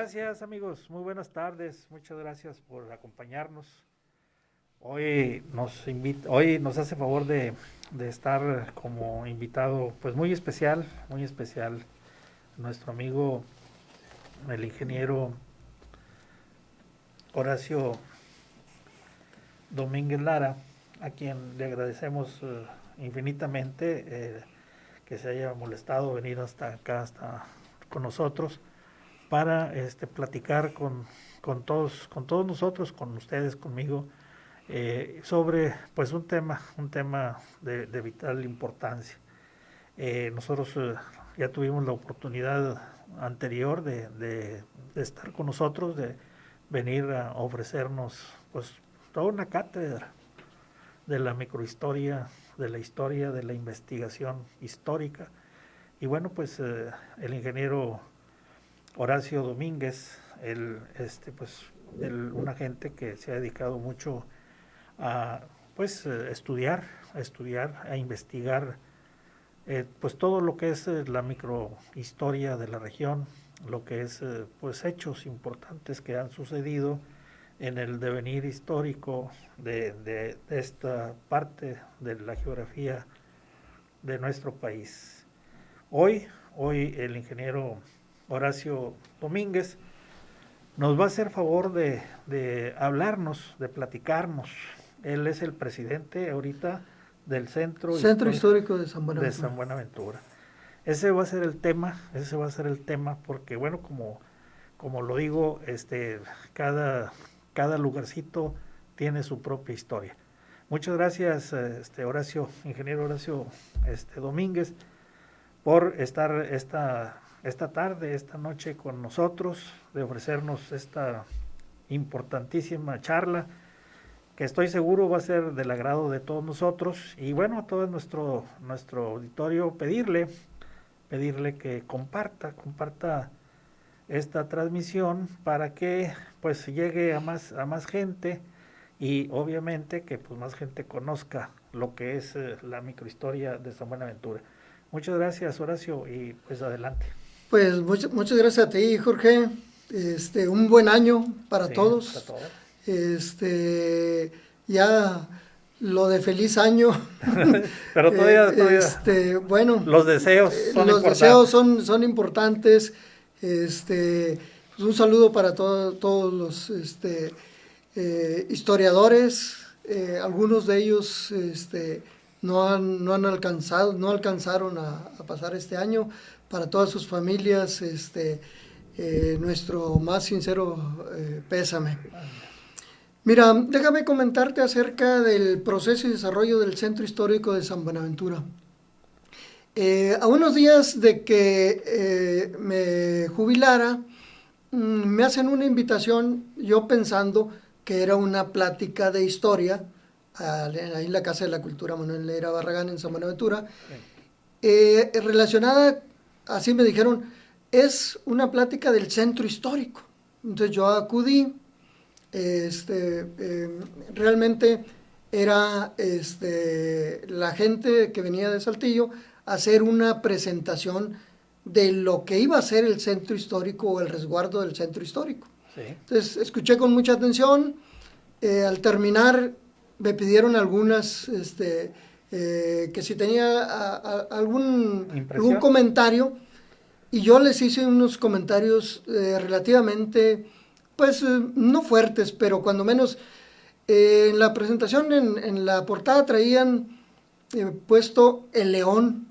Gracias amigos, muy buenas tardes, muchas gracias por acompañarnos. Hoy nos hace favor de estar como invitado, pues muy especial, nuestro amigo el ingeniero Horacio Domínguez Lara, a quien le agradecemos infinitamente que se haya molestado venir hasta acá, hasta con nosotros para platicar con todos nosotros, con ustedes, conmigo, sobre pues un tema de vital importancia. Nosotros ya tuvimos la oportunidad anterior de estar con nosotros, de venir a ofrecernos pues toda una cátedra de la microhistoria, de la investigación histórica. Y bueno, pues el ingeniero Horacio Domínguez, un agente que se ha dedicado mucho a pues a estudiar, a investigar pues todo lo que es la microhistoria de la región, lo que es pues hechos importantes que han sucedido en el devenir histórico de esta parte de la geografía de nuestro país. Hoy el ingeniero Horacio Domínguez nos va a hacer favor de hablarnos, de platicarnos. Él es el presidente ahorita del Centro Histórico de San de Buenaventura. San Buenaventura. Ese va a ser el tema, porque bueno, como lo digo, cada lugarcito tiene su propia historia. Muchas gracias, ingeniero Horacio Domínguez, por estar esta tarde, esta noche con nosotros, de ofrecernos esta importantísima charla que estoy seguro va a ser del agrado de todos nosotros. Y bueno, a todo nuestro auditorio pedirle que comparta esta transmisión para que pues llegue a más gente y obviamente que pues más gente conozca lo que es la microhistoria de San Buenaventura. Muchas gracias, Horacio, y pues adelante. Pues muchas gracias a ti, Jorge. Un buen año para Sí, para todos. todos. Ya lo de feliz año. Pero todavía Bueno, los deseos son los deseos importantes. son importantes. Pues un saludo para todos los historiadores. Algunos de ellos no alcanzaron a pasar este año. Para todas sus familias, nuestro más sincero pésame. Mira, déjame comentarte acerca del proceso y desarrollo del Centro Histórico de San Buenaventura. A unos días de que me jubilara, me hacen una invitación, yo pensando que era una plática de historia, ahí en la Casa de la Cultura Manuel Neira Barragán en San Buenaventura, relacionada, así me dijeron, es una plática del centro histórico. Entonces yo acudí, realmente era la gente que venía de Saltillo a hacer una presentación de lo que iba a ser el centro histórico o el resguardo del centro histórico. Sí. Entonces escuché con mucha atención. Al terminar me pidieron algunas, que si tenía algún comentario, y yo les hice unos comentarios relativamente, pues no fuertes, pero cuando menos en la presentación, en la portada traían puesto el león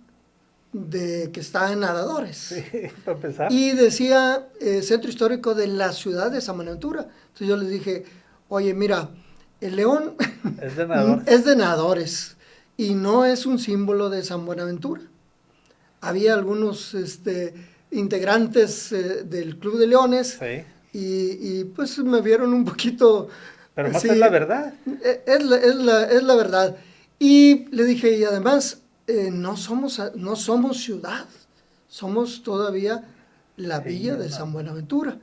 que está en Nadadores. Sí, para empezar. Y decía Centro Histórico de la ciudad de San Buenaventura. Entonces yo les dije, oye, mira, el león es de Nadadores. Es de Nadadores y no es un símbolo de San Buenaventura. Había algunos integrantes del Club de Leones, sí. y pues me vieron un poquito... Pero más es la verdad. Es la verdad. Y le dije, y además no somos ciudad, somos todavía la villa de San Buenaventura.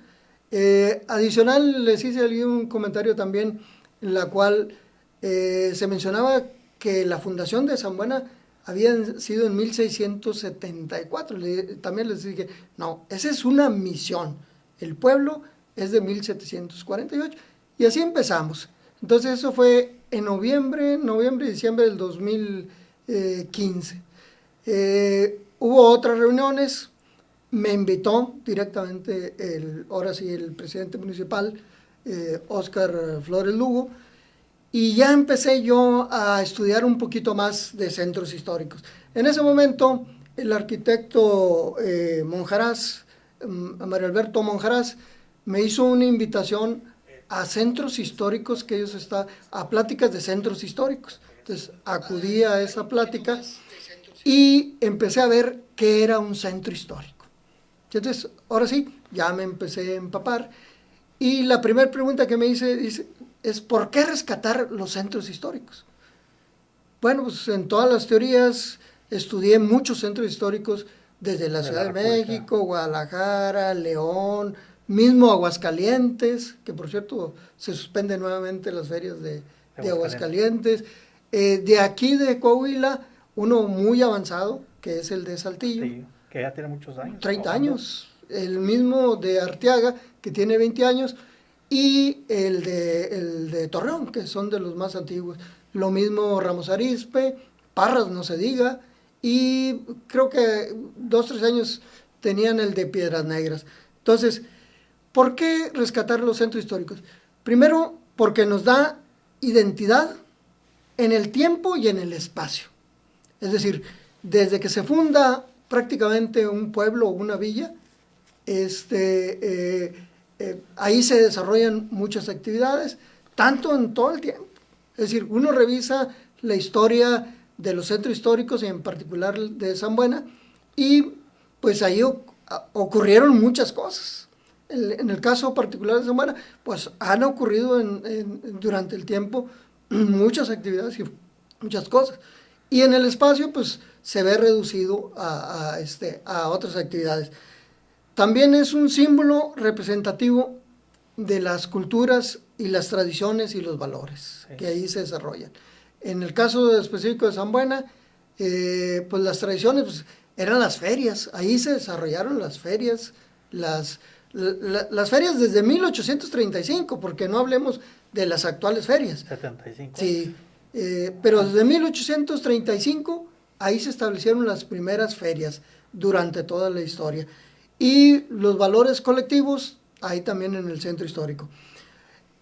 Adicional, les hice un comentario también en la cual se mencionaba que la fundación de San Buena había sido en 1674. También les dije, no, esa es una misión. el pueblo es de 1748. Y así empezamos. Entonces eso fue en noviembre y diciembre del 2015. Hubo otras reuniones, me invitó directamente ahora sí el presidente municipal, Óscar Flores Lugo, y ya empecé yo a estudiar un poquito más de centros históricos. En ese momento, el arquitecto Monjaraz, Mario Alberto Monjaraz, me hizo una invitación a centros históricos que ellos a pláticas de centros históricos. Entonces acudí a esa plática y empecé a ver qué era un centro histórico. Entonces, ahora sí, ya me empecé a empapar. Y la primera pregunta que me hice es ¿por qué rescatar los centros históricos? Bueno, pues en todas las teorías estudié muchos centros históricos desde la Ciudad de México, Guadalajara, León, mismo Aguascalientes, que por cierto se suspenden nuevamente las ferias de Aguascalientes. De aquí de Coahuila, uno muy avanzado, que es el de Saltillo. Sí, que ya tiene muchos años. 30 años. El mismo de Arteaga, que tiene 20 años, y el de Torreón, que son de los más antiguos. Lo mismo Ramos Arizpe, Parras, no se diga, y creo que 2, 3 años tenían el de Piedras Negras. Entonces, ¿por qué rescatar los centros históricos? Primero, porque nos da identidad en el tiempo y en el espacio. Es decir, desde que se funda prácticamente un pueblo o una villa, ahí se desarrollan muchas actividades, tanto en todo el tiempo. Es decir, uno revisa la historia de los centros históricos, y en particular de San Buena, y pues ahí ocurrieron muchas cosas. En el caso particular de San Buena, pues han ocurrido durante el tiempo muchas actividades y muchas cosas. Y en el espacio, pues se ve reducido a otras actividades. También es un símbolo representativo de las culturas y las tradiciones y los valores que ahí se desarrollan. En el caso específico de San Buena, pues las tradiciones pues, eran las ferias. Ahí se desarrollaron las ferias, las ferias desde 1835, porque no hablemos de las actuales ferias. 75. Sí, pero desde 1835 ahí se establecieron las primeras ferias durante toda la historia. Y los valores colectivos ahí también en el centro histórico.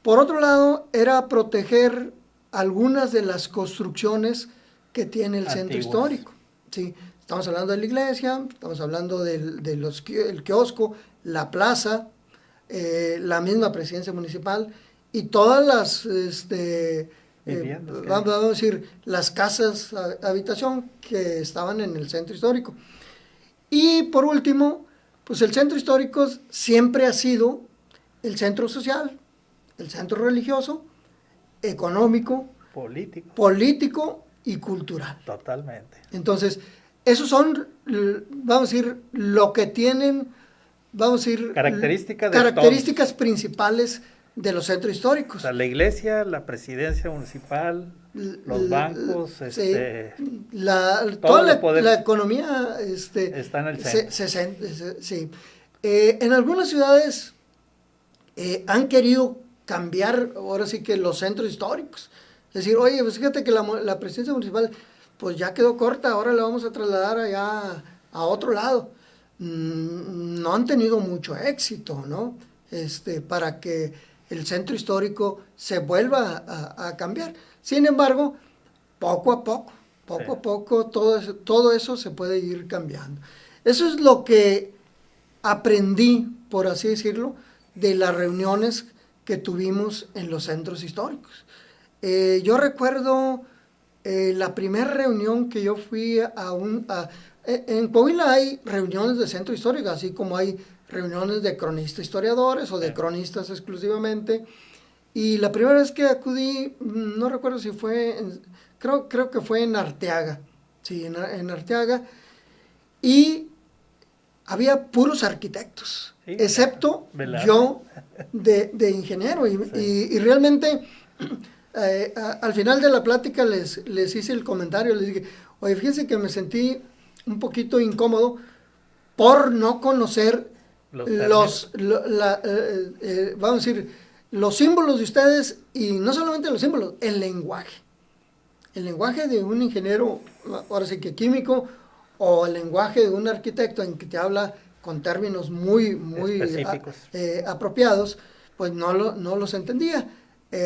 Por otro lado, era proteger algunas de las construcciones que tiene el centro histórico. Sí, estamos hablando de la iglesia, estamos hablando el kiosco, la plaza, la misma presidencia municipal y todas las, vamos a decir, las casas habitación que estaban en el centro histórico. Y por último, pues el centro histórico siempre ha sido el centro social, el centro religioso, económico, político y cultural. Totalmente. Entonces, esos son, vamos a decir, lo que tienen, vamos a decir, características principales de los centros históricos. O sea, la iglesia, la presidencia municipal, los bancos, toda la economía está en el centro. Sí. En algunas ciudades han querido cambiar ahora sí que los centros históricos. Es decir, oye, pues fíjate que la presidencia municipal pues ya quedó corta, ahora la vamos a trasladar allá a otro lado. No han tenido mucho éxito, ¿no? Para que el centro histórico se vuelva a cambiar. Sin embargo, poco a poco, todo eso se puede ir cambiando. Eso es lo que aprendí, por así decirlo, de las reuniones que tuvimos en los centros históricos. Yo recuerdo la primera reunión que yo fui en Coahuila hay reuniones de centro histórico, así como hay reuniones de cronistas historiadores o de cronistas exclusivamente. Y la primera vez que acudí, no recuerdo si fue, creo que fue en Arteaga, sí, en Arteaga, y había puros arquitectos, sí, excepto yo de ingeniero, y realmente al final de la plática les hice el comentario, les dije, oye, fíjense que me sentí un poquito incómodo por no conocer vamos a decir, los símbolos de ustedes, y no solamente los símbolos, el lenguaje. El lenguaje de un ingeniero, ahora sí que químico, o el lenguaje de un arquitecto en que te habla con términos muy específicos, apropiados, pues no los entendía.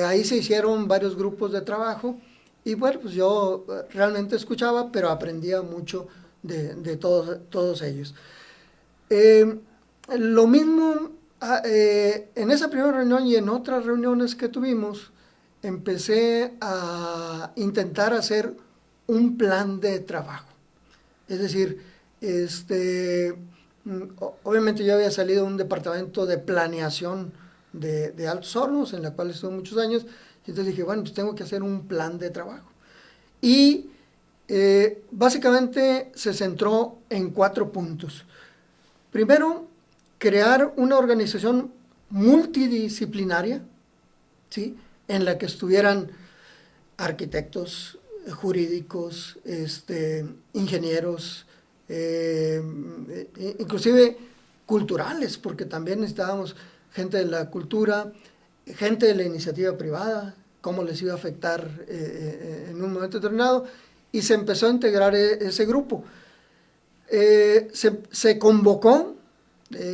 Ahí se hicieron varios grupos de trabajo y bueno, pues yo realmente escuchaba, pero aprendía mucho de todos ellos. Lo mismo en esa primera reunión y en otras reuniones que tuvimos, empecé a intentar hacer un plan de trabajo. Es decir, obviamente yo había salido de un departamento de planeación de Altos Hornos, en la cual estuve muchos años, y entonces dije, bueno, pues tengo que hacer un plan de trabajo. Y básicamente se centró en 4 puntos. Primero, crear una organización multidisciplinaria, ¿sí?, en la que estuvieran arquitectos, jurídicos, ingenieros, inclusive culturales, porque también necesitábamos gente de la cultura, gente de la iniciativa privada, cómo les iba a afectar en un momento determinado, y se empezó a integrar ese grupo. Se convocó,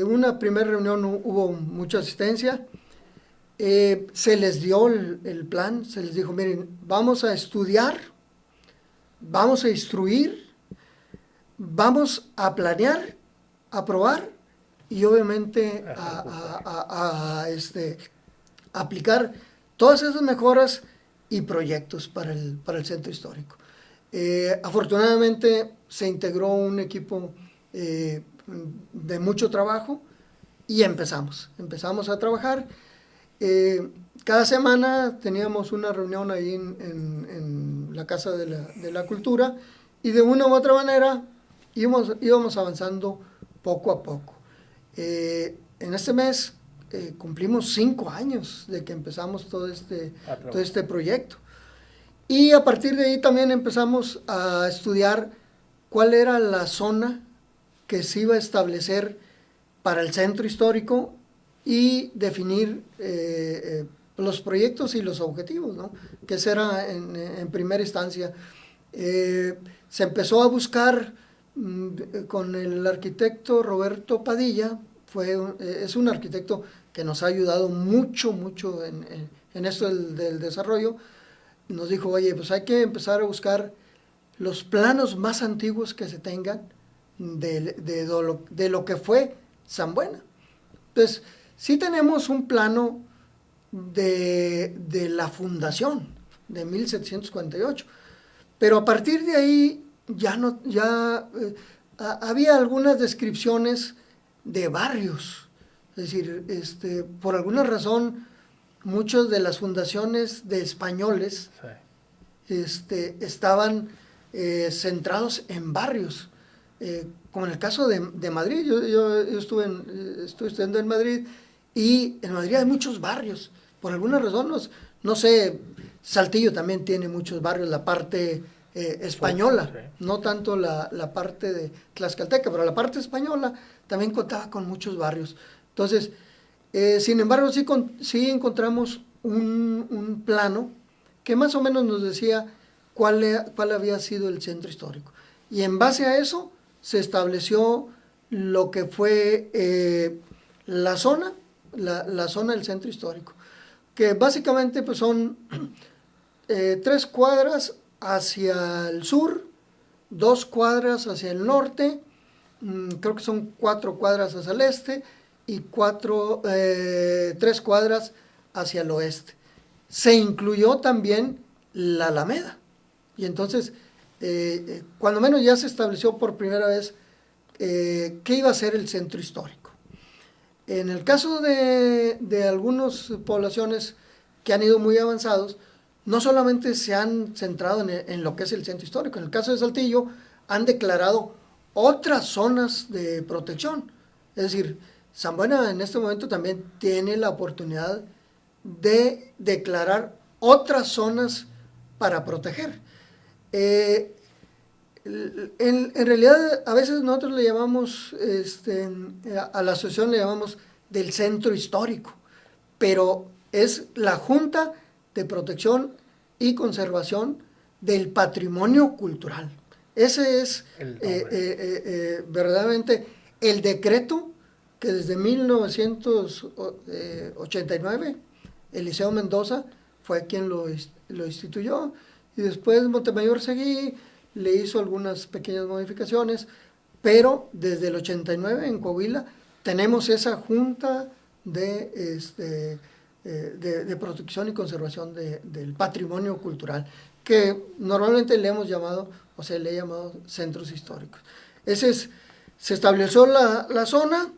una primera reunión hubo mucha asistencia, se les dio el plan, se les dijo, miren, vamos a estudiar, vamos a instruir, vamos a planear, a probar y obviamente a aplicar todas esas mejoras y proyectos para el centro histórico. Afortunadamente se integró un equipo de mucho trabajo y empezamos a trabajar. Cada semana teníamos una reunión ahí en la Casa de la Cultura y de una u otra manera íbamos avanzando poco a poco. En este mes cumplimos 5 años de que empezamos todo este proyecto. Y a partir de ahí también empezamos a estudiar cuál era la zona que se iba a establecer para el centro histórico y definir los proyectos y los objetivos, ¿no?, que esa era en primera instancia. Se empezó a buscar con el arquitecto Roberto Padilla, es un arquitecto que nos ha ayudado mucho en esto del desarrollo. Nos dijo, oye, pues hay que empezar a buscar los planos más antiguos que se tengan de lo que fue San Buena. Entonces, sí tenemos un plano de la fundación de 1748, pero a partir de ahí había algunas descripciones de barrios. Es decir, por alguna razón, muchas de las fundaciones de españoles estaban centrados en barrios. Como en el caso de Madrid, yo estuve estudiando en Madrid, y en Madrid hay muchos barrios. Por alguna razón, no sé, Saltillo también tiene muchos barrios, la parte española, sí, no tanto la parte de Tlaxcalteca, pero la parte española también contaba con muchos barrios. Entonces, sin embargo, sí encontramos un plano que más o menos nos decía cuál había sido el centro histórico. Y en base a eso se estableció lo que fue la zona del centro histórico, que básicamente pues son 3 cuadras hacia el sur, 2 cuadras hacia el norte, creo que son 4 cuadras hacia el este y 3 cuadras hacia el oeste. Se incluyó también la Alameda, y entonces cuando menos ya se estableció por primera vez qué iba a ser el centro histórico. En el caso de algunas poblaciones que han ido muy avanzados, no solamente se han centrado en lo que es el centro histórico. En el caso de Saltillo, han declarado otras zonas de protección. Es decir, San Buena en este momento también tiene la oportunidad de declarar otras zonas para proteger. en realidad a veces nosotros le llamamos, a la asociación le llamamos del centro histórico, pero es la Junta de Protección y Conservación del Patrimonio Cultural. Ese es verdaderamente el decreto que desde 1989 Eliseo Mendoza fue quien lo instituyó, y después Montemayor Seguí le hizo algunas pequeñas modificaciones, pero desde el 89 en Coahuila tenemos esa Junta de Protección y Conservación del Patrimonio Cultural, que normalmente le hemos llamado, o se le ha llamado centros históricos. Se estableció la zona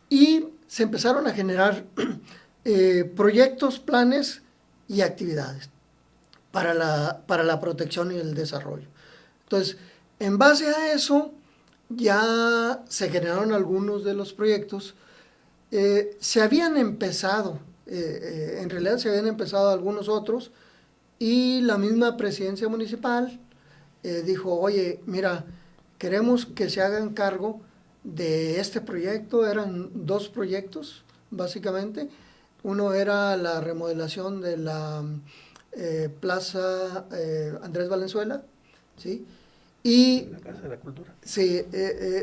y se empezaron a generar proyectos, planes y actividades para la protección y el desarrollo. Entonces, en base a eso, ya se generaron algunos de los proyectos. Se habían empezado, en realidad se habían empezado algunos otros, y la misma presidencia municipal dijo, oye, mira, queremos que se hagan cargo de este proyecto. Eran 2 proyectos, básicamente. Uno era la remodelación de la Plaza Andrés Valenzuela, ¿sí? Y la Casa de la Cultura. Sí,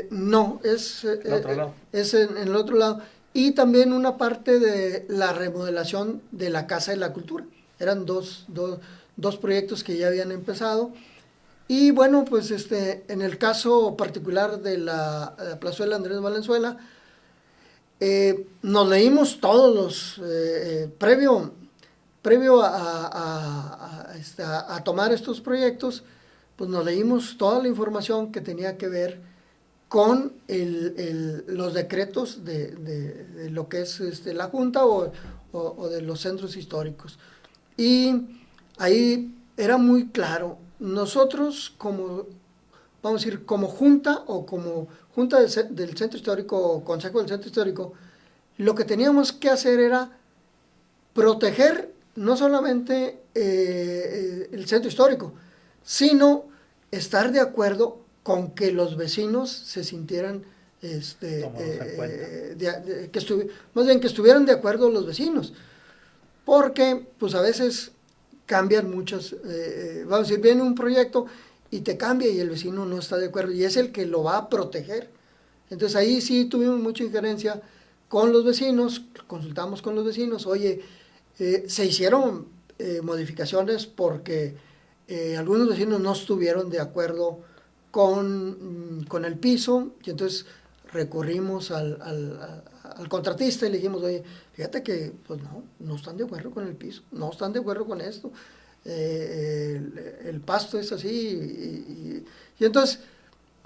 no, es el otro lado. Es en el otro lado. Y también una parte de la remodelación de la Casa de la Cultura. Eran dos proyectos que ya habían empezado. Y bueno, pues en el caso particular de la plazuela Andrés Valenzuela, nos leímos todos los, previo a tomar estos proyectos, pues nos leímos toda la información que tenía que ver con los decretos de lo que es la Junta o de los centros históricos. Y ahí era muy claro, nosotros como, vamos a decir, como Junta o como Junta del Centro Histórico o Consejo del Centro Histórico, lo que teníamos que hacer era proteger no solamente el centro histórico, sino estar de acuerdo con que los vecinos se sintieran, más bien que estuvieran de acuerdo los vecinos, porque pues a veces cambian muchas, vamos a decir, viene un proyecto y te cambia y el vecino no está de acuerdo y es el que lo va a proteger. Entonces ahí sí tuvimos mucha injerencia con los vecinos, consultamos con los vecinos, oye, se hicieron modificaciones porque algunos vecinos no estuvieron de acuerdo con el piso, y entonces recurrimos al contratista y le dijimos, oye, fíjate que pues no están de acuerdo con el piso, no están de acuerdo con esto, el pasto es así, y entonces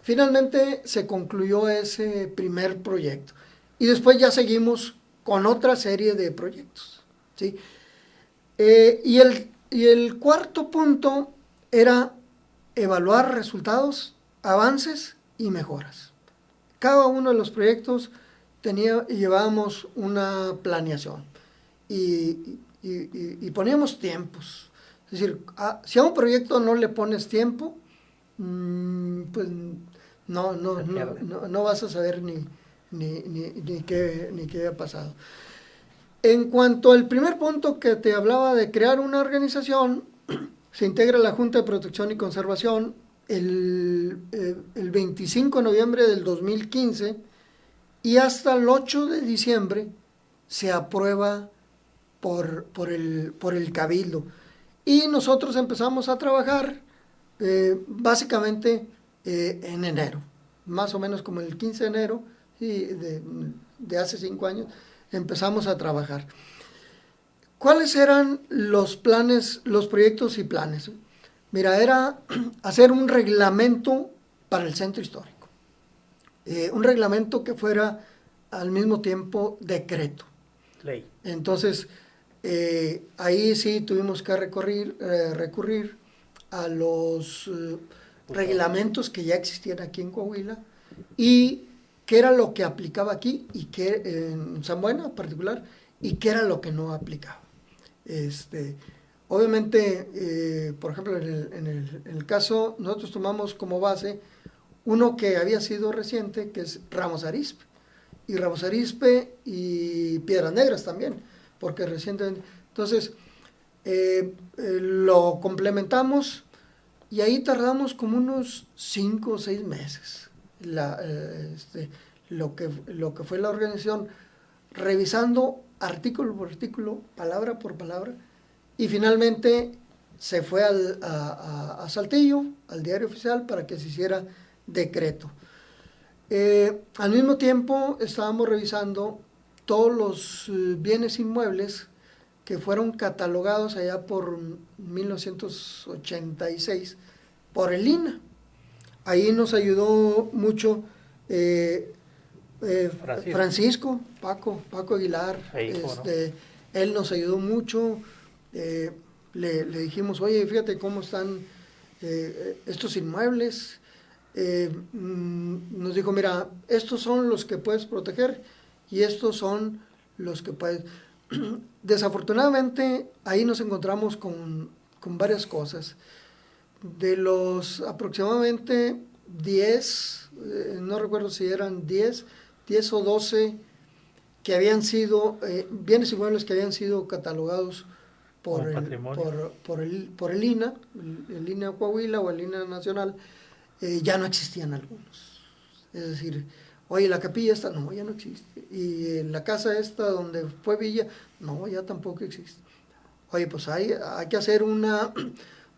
finalmente se concluyó ese primer proyecto. Y después ya seguimos con otra serie de proyectos, ¿sí? Y el cuarto punto era evaluar resultados, avances y mejoras. Cada uno de los proyectos llevábamos una planeación y poníamos tiempos. Es decir, si a un proyecto no le pones tiempo, pues no vas a saber ni qué ha pasado. En cuanto al primer punto que te hablaba de crear una organización, se integra la Junta de Protección y Conservación el 25 de noviembre del 2015 y hasta el 8 de diciembre se aprueba por el Cabildo. Y nosotros empezamos a trabajar básicamente en enero, más o menos como el 15 de enero de hace 5 años, empezamos a trabajar. ¿Cuáles eran los planes, los proyectos y planes? Mira, era hacer un reglamento para el centro histórico. Un reglamento que fuera al mismo tiempo decreto. Ley. Entonces, ahí sí tuvimos que recurrir a los reglamentos que ya existían aquí en Coahuila y qué era lo que aplicaba aquí y qué en San Buena en particular y qué era lo que no aplicaba. Obviamente, por ejemplo, en el caso, nosotros tomamos como base uno que había sido reciente, que es Ramos Arizpe. Y Ramos Arizpe y Piedras Negras también, porque recientemente. Entonces, lo complementamos y ahí tardamos como unos 5 o 6 meses. Lo que fue la organización, revisando artículo por artículo, palabra por palabra, y finalmente se fue a Saltillo, al Diario Oficial, para que se hiciera decreto. Al mismo tiempo estábamos revisando todos los bienes inmuebles que fueron catalogados allá por 1986 por el INAH. Ahí nos ayudó mucho Francisco, Paco Aguilar. Él nos ayudó mucho. Le dijimos, oye, fíjate cómo están estos inmuebles. Nos dijo, mira, estos son los que puedes proteger y estos son los que puedes. Desafortunadamente, ahí nos encontramos con varias cosas. De los aproximadamente 10, no recuerdo si eran 10 o 12 que habían sido, bienes inmuebles que habían sido catalogados por el INAH, el INAH Coahuila o el INAH Nacional, ya no existían algunos. Es decir, oye, la capilla esta, no, ya no existe. Y la casa esta donde fue villa, no, ya tampoco existe. Oye, pues hay que hacer una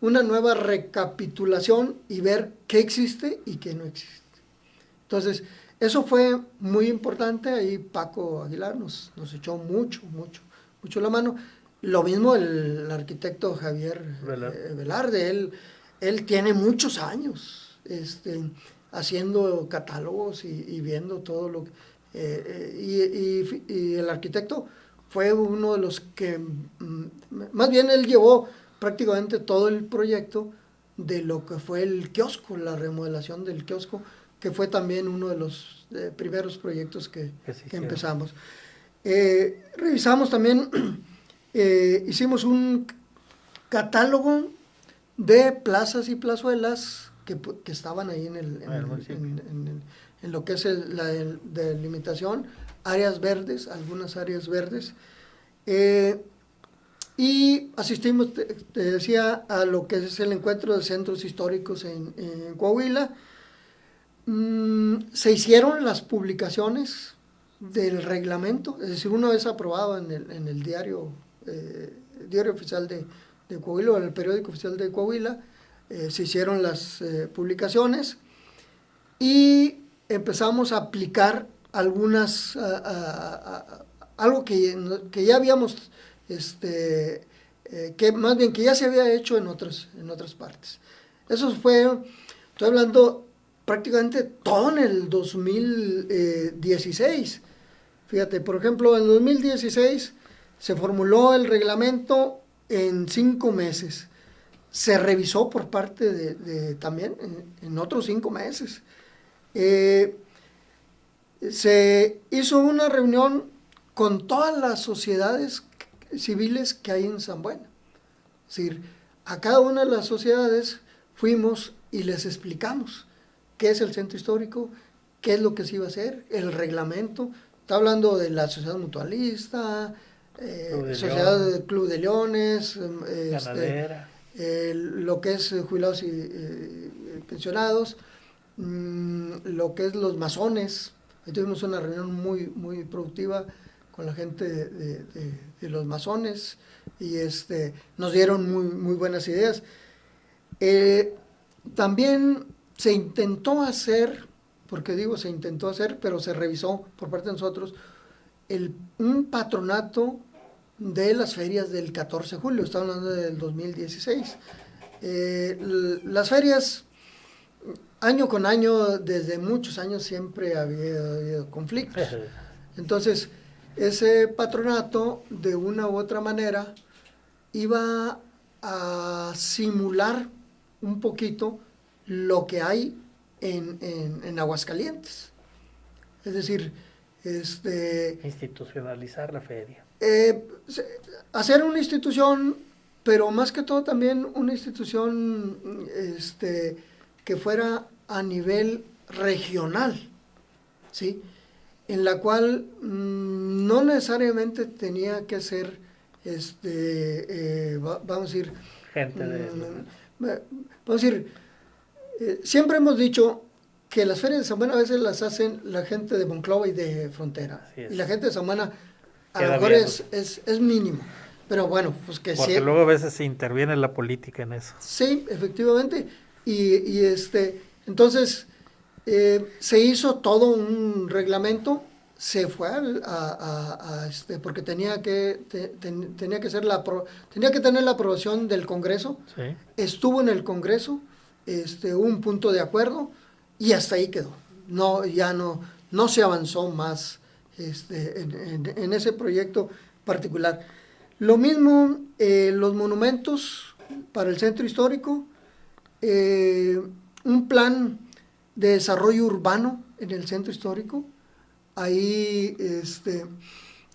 nueva recapitulación y ver qué existe y qué no existe. Entonces, eso fue muy importante. Ahí Paco Aguilar nos echó mucho la mano. Lo mismo el arquitecto Javier Velarde. Él tiene muchos años haciendo catálogos y viendo todo lo que... y el arquitecto fue uno de los que... más bien él llevó prácticamente todo el proyecto de lo que fue el kiosco, la remodelación del kiosco, que fue también uno de los primeros proyectos que empezamos. Revisamos también, hicimlo un catálogo de plazas y plazuelas que estaban ahí en lo que es la delimitación, áreas verdes, algunas áreas verdes. Y asistimos, te decía, a lo que es el encuentro de centros históricos en Coahuila. Se hicieron las publicaciones del reglamento, es decir, una vez aprobado en el diario oficial de Coahuila, o en el periódico oficial de Coahuila, se hicieron las publicaciones y empezamos a aplicar algunas, algo que ya habíamos, que más bien que ya se había hecho en otras partes. Eso fue, estoy hablando prácticamente todo en el 2016. Fíjate, por ejemplo, en el 2016 se formuló el reglamento en 5 meses. Se revisó por parte de también en otros 5 meses. Se hizo una reunión con todas las sociedades civiles que hay en San Bueno. Es decir, a cada una de las sociedades fuimos y les explicamos qué es el centro histórico, qué es lo que se iba a hacer, el reglamento. Está hablando de la sociedad mutualista, sociedad de Club de Leones, lo que es jubilados y pensionados, lo que es los masones. Ahí tuvimos una reunión muy productiva con la gente de los masones y nos dieron muy buenas ideas. También se intentó hacer, porque digo se intentó hacer, pero se revisó por parte de nosotros, un patronato de las ferias del 14 de julio, estamos hablando del 2016. Las ferias, año con año, desde muchos años siempre había habido conflictos. Entonces, ese patronato, de una u otra manera, iba a simular un poquito lo que hay en Aguascalientes. Es decir, institucionalizar la feria. Hacer una institución pero más que todo también una institución que fuera a nivel regional, ¿sí? En la cual no necesariamente tenía que ser, vamos a decir, gente de... vamos a decir, siempre hemos dicho que las ferias de San Buena a veces las hacen la gente de Monclova y de Frontera, y la gente de San Buena a lo mejor es mínimo, pero bueno, pues que porque luego a veces se interviene la política en eso. Sí, efectivamente, y entonces se hizo todo un reglamento, se fue porque tenía que tenía que tener la aprobación del Congreso. Sí. Estuvo en el Congreso, hubo un punto de acuerdo y hasta ahí quedó. No se avanzó más en ese proyecto particular. Lo mismo los monumentos para el centro histórico, un plan de desarrollo urbano en el centro histórico. Ahí,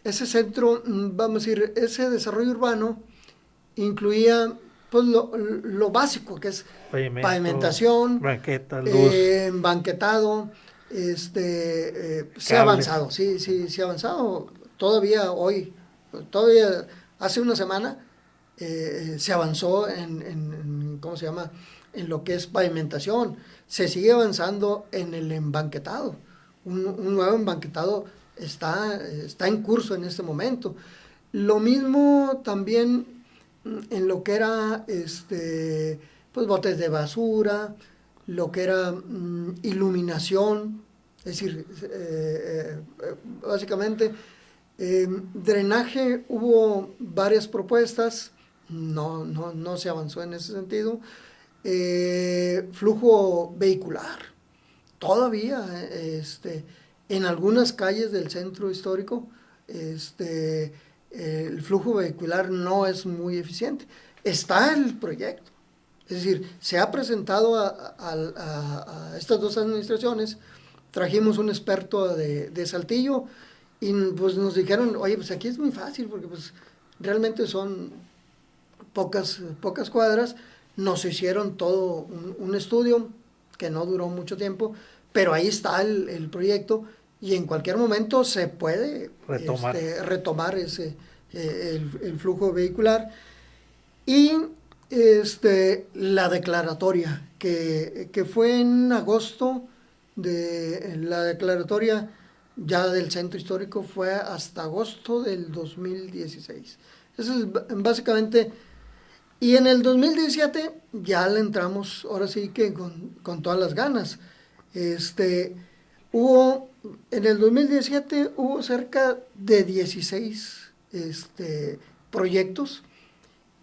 ese centro, vamos a decir, ese desarrollo urbano incluía pues lo básico, que es pavimentación, banqueta, luz, banquetado, se ha avanzado, sí ha avanzado. Todavía hace una semana se avanzó ¿cómo se llama? En lo que es pavimentación. Se sigue avanzando en el embanquetado. Un nuevo embanquetado está en curso en este momento. Lo mismo también en lo que era pues botes de basura, lo que era iluminación, es decir, básicamente drenaje. Hubo varias propuestas, no se avanzó en ese sentido. Flujo vehicular, todavía en algunas calles del centro histórico el flujo vehicular no es muy eficiente. Está el proyecto, es decir, se ha presentado a estas dos administraciones. Trajimos un experto de Saltillo y pues nos dijeron, oye, pues aquí es muy fácil porque pues realmente son pocas cuadras. Nos hicieron todo un estudio que no duró mucho tiempo, pero ahí está el proyecto y en cualquier momento se puede retomar el flujo vehicular. Y la declaratoria, que fue en agosto, la declaratoria ya del centro histórico fue hasta agosto del 2016. Eso es básicamente. Y en el 2017 ya le entramos, ahora sí que con todas las ganas. En el 2017 hubo cerca de 16 proyectos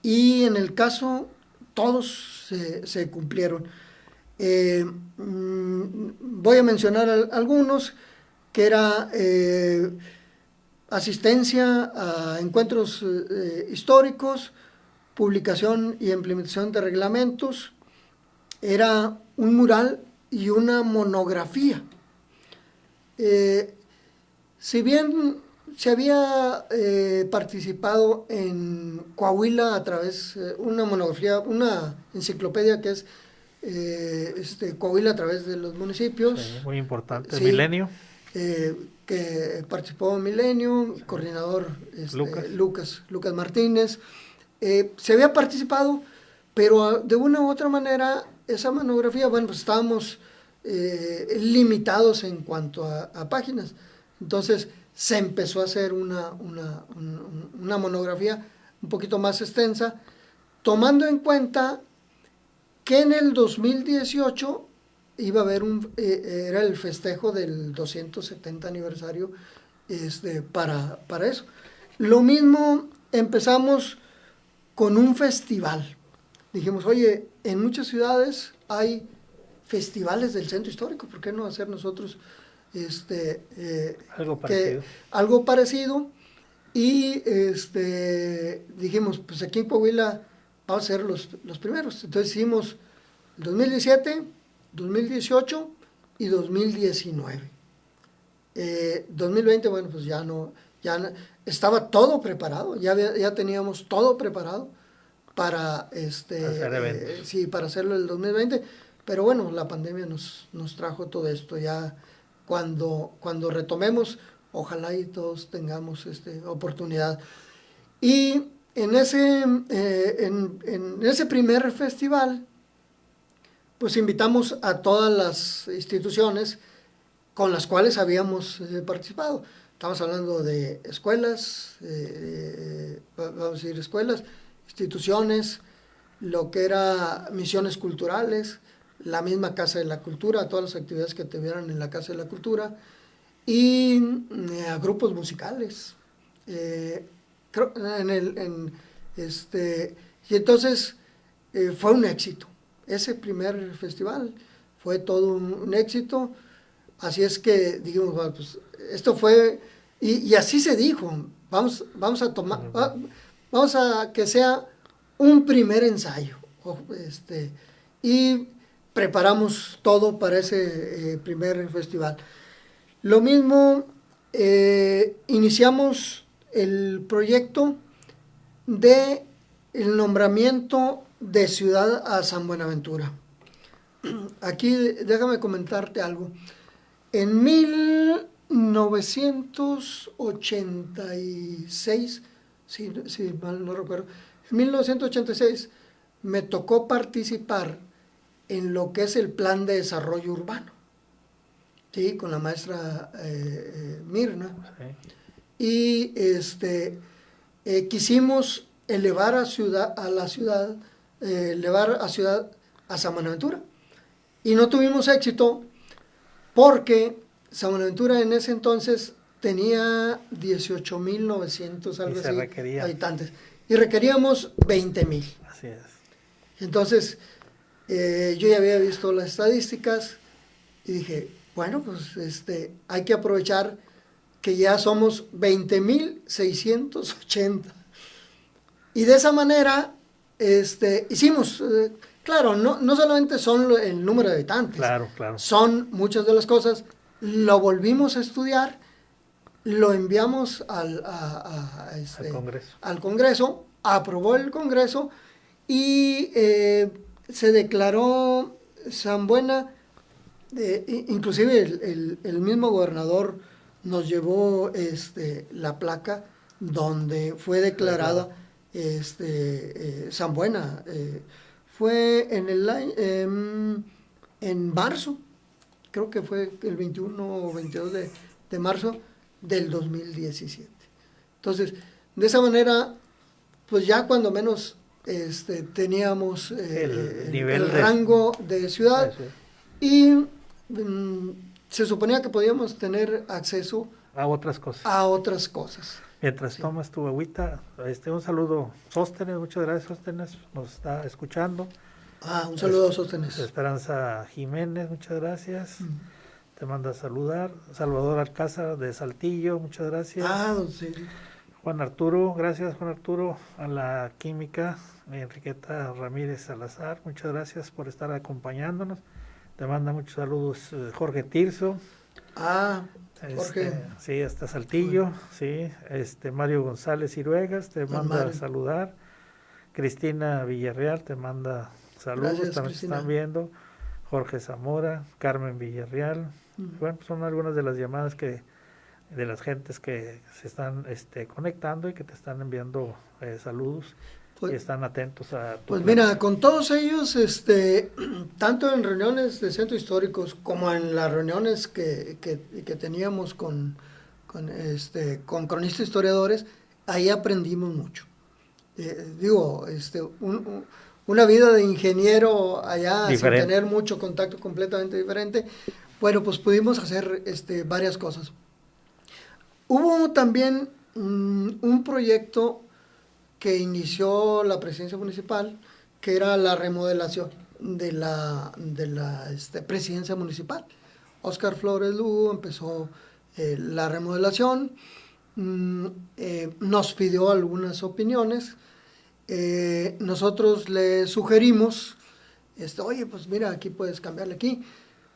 y en el caso todos se cumplieron. Voy a mencionar algunos, que era asistencia a encuentros históricos, publicación y implementación de reglamentos, era un mural y una monografía. Si bien se había participado en Coahuila a través de una monografía, una enciclopedia que es Coahuila a través de los municipios. Sí, muy importante. Sí, Milenio. Que participó en Milenio, coordinador Lucas Martínez. Se había participado, pero de una u otra manera esa monografía, bueno, pues estábamos limitados en cuanto a páginas. Entonces se empezó a hacer una monografía un poquito más extensa, tomando en cuenta que en el 2018 iba a haber era el festejo del 270 aniversario para eso. Lo mismo empezamos con un festival. Dijimos, oye, en muchas ciudades hay festivales del centro histórico, ¿por qué no hacer nosotros algo parecido? Y dijimos, pues aquí en Coahuila vamos a ser los primeros. Entonces hicimos 2017, 2018 y 2019. 2020, bueno, pues ya estaba todo preparado, ya teníamos todo preparado para, hacer para hacerlo el 2020, pero bueno, la pandemia nos trajo todo esto. Ya cuando retomemos, ojalá y todos tengamos oportunidad. Y en ese primer festival, pues invitamos a todas las instituciones con las cuales habíamos participado. Estamos hablando de escuelas, vamos a decir escuelas, instituciones, lo que era misiones culturales, la misma Casa de la Cultura, todas las actividades que tuvieran en la Casa de la Cultura, y a grupos musicales. Creo, y entonces fue un éxito. Ese primer festival fue todo un éxito. Así es que dijimos, bueno, pues esto fue, y así se dijo, vamos a tomar, vamos a que sea un primer ensayo. Y preparamos todo para ese primer festival. Lo mismo, iniciamos el proyecto de el nombramiento de ciudad a San Buenaventura. Aquí déjame comentarte algo. En 1986, si mal no recuerdo, en 1986 me tocó participar en lo que es el Plan de Desarrollo Urbano, ¿sí? Con la maestra Mirna. Sí. Y quisimos elevar a San Buenaventura. Y no tuvimos éxito porque San Buenaventura en ese entonces tenía 18,900 algo así, habitantes. Y requeríamos 20,000. Así es. Entonces, yo ya había visto las estadísticas y dije, bueno, pues hay que aprovechar que ya somos 20,680. Y de esa manera hicimos, claro, no solamente son el número de habitantes, claro. Son muchas de las cosas. Lo volvimos a estudiar, lo enviamos al Congreso, aprobó el Congreso y se declaró San Buena, inclusive el mismo gobernador nos llevó la placa donde fue declarada San Buena. Fue en marzo, creo que fue el 21 o 22 de marzo del 2017. Entonces, de esa manera, pues ya cuando menos teníamos el rango de ciudad y se suponía que podíamos tener acceso a otras cosas. Mientras tomas tu agüita, un saludo, Sóstenes, muchas gracias, Sóstenes, nos está escuchando. Un saludo a Sóstenes. Esperanza Jiménez, muchas gracias. Te manda a saludar. Salvador Alcázar de Saltillo, muchas gracias. Sí. Juan Arturo, gracias Juan Arturo. A la química, Enriqueta Ramírez Salazar, muchas gracias por estar acompañándonos. Te manda muchos saludos Jorge Tirso. Jorge. Sí, hasta Saltillo. Sí, Mario González Iruegas te manda a saludar. Cristina Villarreal te manda saludos. Gracias, también Cristina. están viendo. Jorge Zamora, Carmen Villarreal. Bueno, son algunas de las llamadas de las gentes que se están conectando y que te están enviando saludos. Y están atentos a tu Pues mira, con todos ellos, tanto en reuniones de centros históricos como en las reuniones que teníamos con cronistas historiadores, ahí aprendimos mucho. Una vida de ingeniero allá, diferente, sin tener mucho contacto, completamente diferente. Bueno, pues pudimos hacer varias cosas. Hubo también un proyecto que inició la presidencia municipal, que era la remodelación de la presidencia municipal. Óscar Flores Lugo empezó la remodelación, nos pidió algunas opiniones, nosotros le sugerimos, oye, pues mira, aquí puedes cambiarle aquí,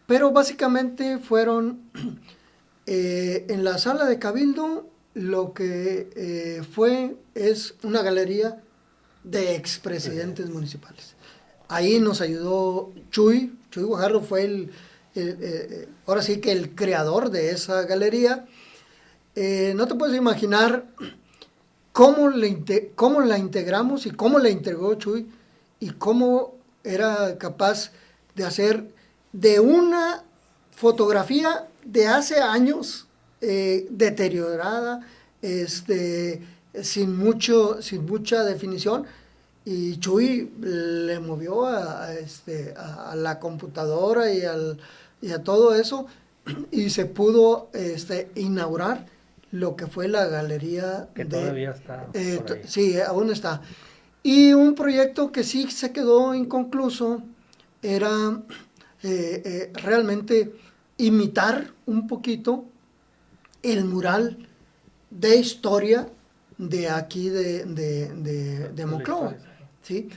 pero básicamente fueron en la sala de Cabildo. Lo que es una galería de expresidentes municipales. Ahí nos ayudó Chuy Guajardo fue ahora sí que el creador de esa galería. No te puedes imaginar cómo la integramos y cómo la integró Chuy y cómo era capaz de hacer de una fotografía de hace años, deteriorada, sin mucha definición, y Chuy le movió a la computadora y a todo eso, y se pudo inaugurar lo que fue la galería. Que todavía está por ahí. Sí, aún está. Y un proyecto que sí se quedó inconcluso era realmente imitar un poquito el mural de historia de aquí de Monclova, ¿sí?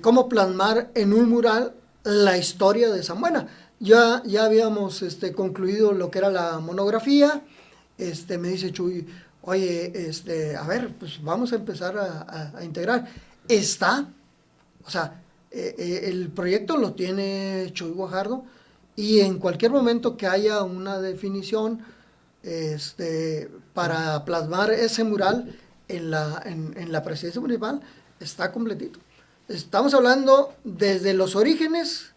Cómo plasmar en un mural la historia de San Buena. Ya habíamos concluido lo que era la monografía. Me dice Chuy, oye, a ver, pues vamos a empezar a integrar. O sea, el proyecto lo tiene Chuy Guajardo, y en cualquier momento que haya una definición para plasmar ese mural en la presidencia municipal, está completito. Estamos hablando desde los orígenes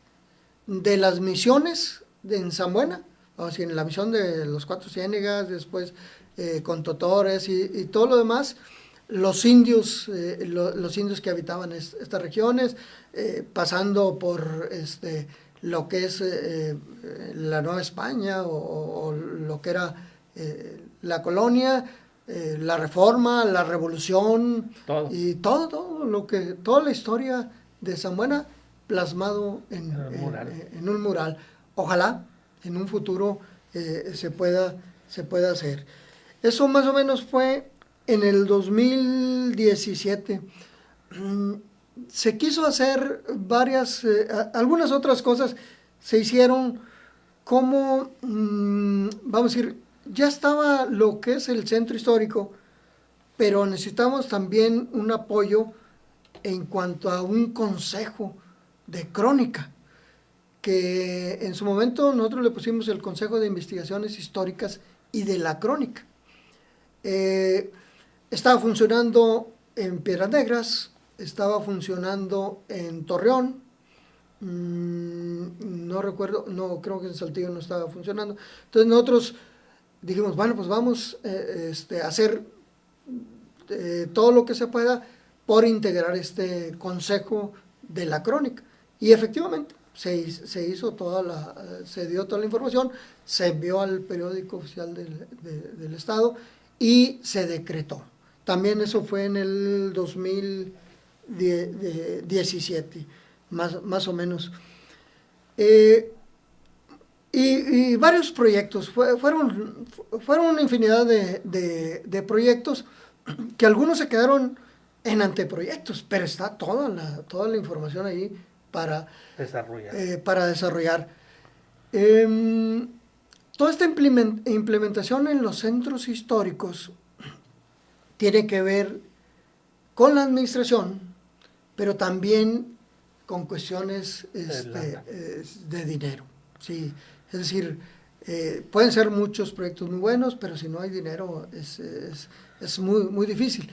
de las misiones en San Buena, o sea, en la misión de los Cuatro Ciénegas, después con Totores y todo lo demás, los indios que habitaban estas regiones, pasando por lo que es la Nueva España o lo que era la colonia, la reforma, la revolución, y toda la historia de San Buena plasmado en un mural. Ojalá en un futuro se pueda hacer. Eso más o menos fue en el 2017. Se quiso hacer algunas otras cosas se hicieron, como, vamos a decir, ya estaba lo que es el centro histórico, pero necesitamos también un apoyo en cuanto a un consejo de crónica, que en su momento nosotros le pusimos el Consejo de Investigaciones Históricas y de la Crónica. Estaba funcionando en Piedras Negras, estaba funcionando en Torreón, no recuerdo, no, creo que en Saltillo no estaba funcionando. Entonces nosotros dijimos, bueno, pues vamos a hacer todo lo que se pueda por integrar este consejo de la crónica. Y efectivamente se hizo se dio toda la información, se envió al periódico oficial del Estado y se decretó. También eso fue en el 2017, más o menos. Y varios proyectos, fueron una infinidad de proyectos, que algunos se quedaron en anteproyectos, pero está toda la información ahí para desarrollar. Toda esta implementación en los centros históricos tiene que ver con la administración, pero también con cuestiones de dinero. Sí, es decir, pueden ser muchos proyectos muy buenos, pero si no hay dinero es muy, muy difícil.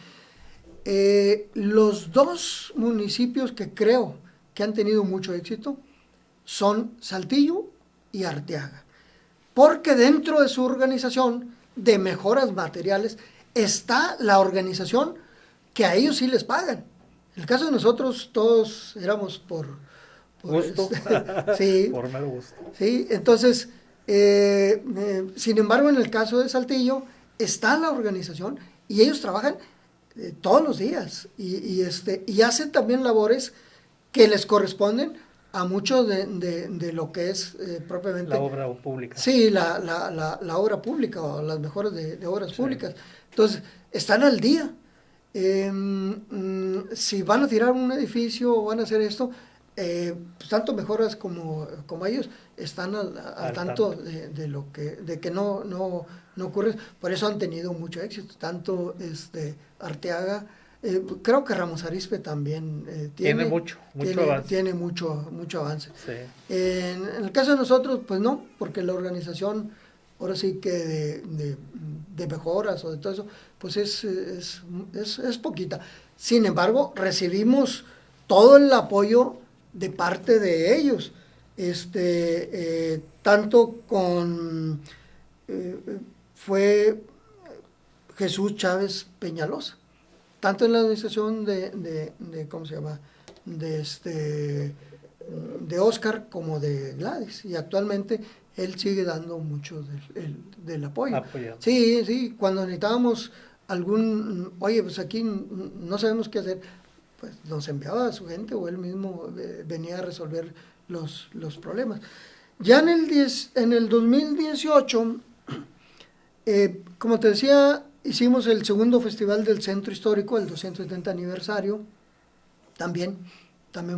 Los dos municipios que creo que han tenido mucho éxito son Saltillo y Arteaga, porque dentro de su organización de mejoras materiales está la organización que a ellos sí les pagan. En el caso de nosotros, todos éramos por gusto. Sí, por mero gusto. Sí, entonces, sin embargo, en el caso de Saltillo, está la organización y ellos trabajan todos los días y hacen también labores que les corresponden a mucho de lo que es propiamente la obra pública. Sí, la obra pública o las mejoras de obras públicas. Entonces, están al día. Si van a tirar un edificio o van a hacer esto, pues tanto mejoras como ellos están al tanto de que no ocurre. Por eso han tenido mucho éxito, tanto Arteaga Creo que Ramos Arizpe también tiene mucho avance. Tiene mucho avance. Sí. En el caso de nosotros, pues no, porque la organización, ahora sí que de mejoras o de todo eso, pues es poquita. Sin embargo, recibimos todo el apoyo de parte de ellos. Tanto con fue Jesús Chávez Peñalosa, tanto en la administración de ¿cómo se llama? De Oscar como de Gladys, y actualmente él sigue dando mucho del apoyo. Apoyando. Sí, cuando necesitábamos oye, pues aquí no sabemos qué hacer, pues nos enviaba a su gente o él mismo venía a resolver los problemas. Ya en el 2018, como te decía, hicimos el segundo festival del Centro Histórico, el 270 aniversario, también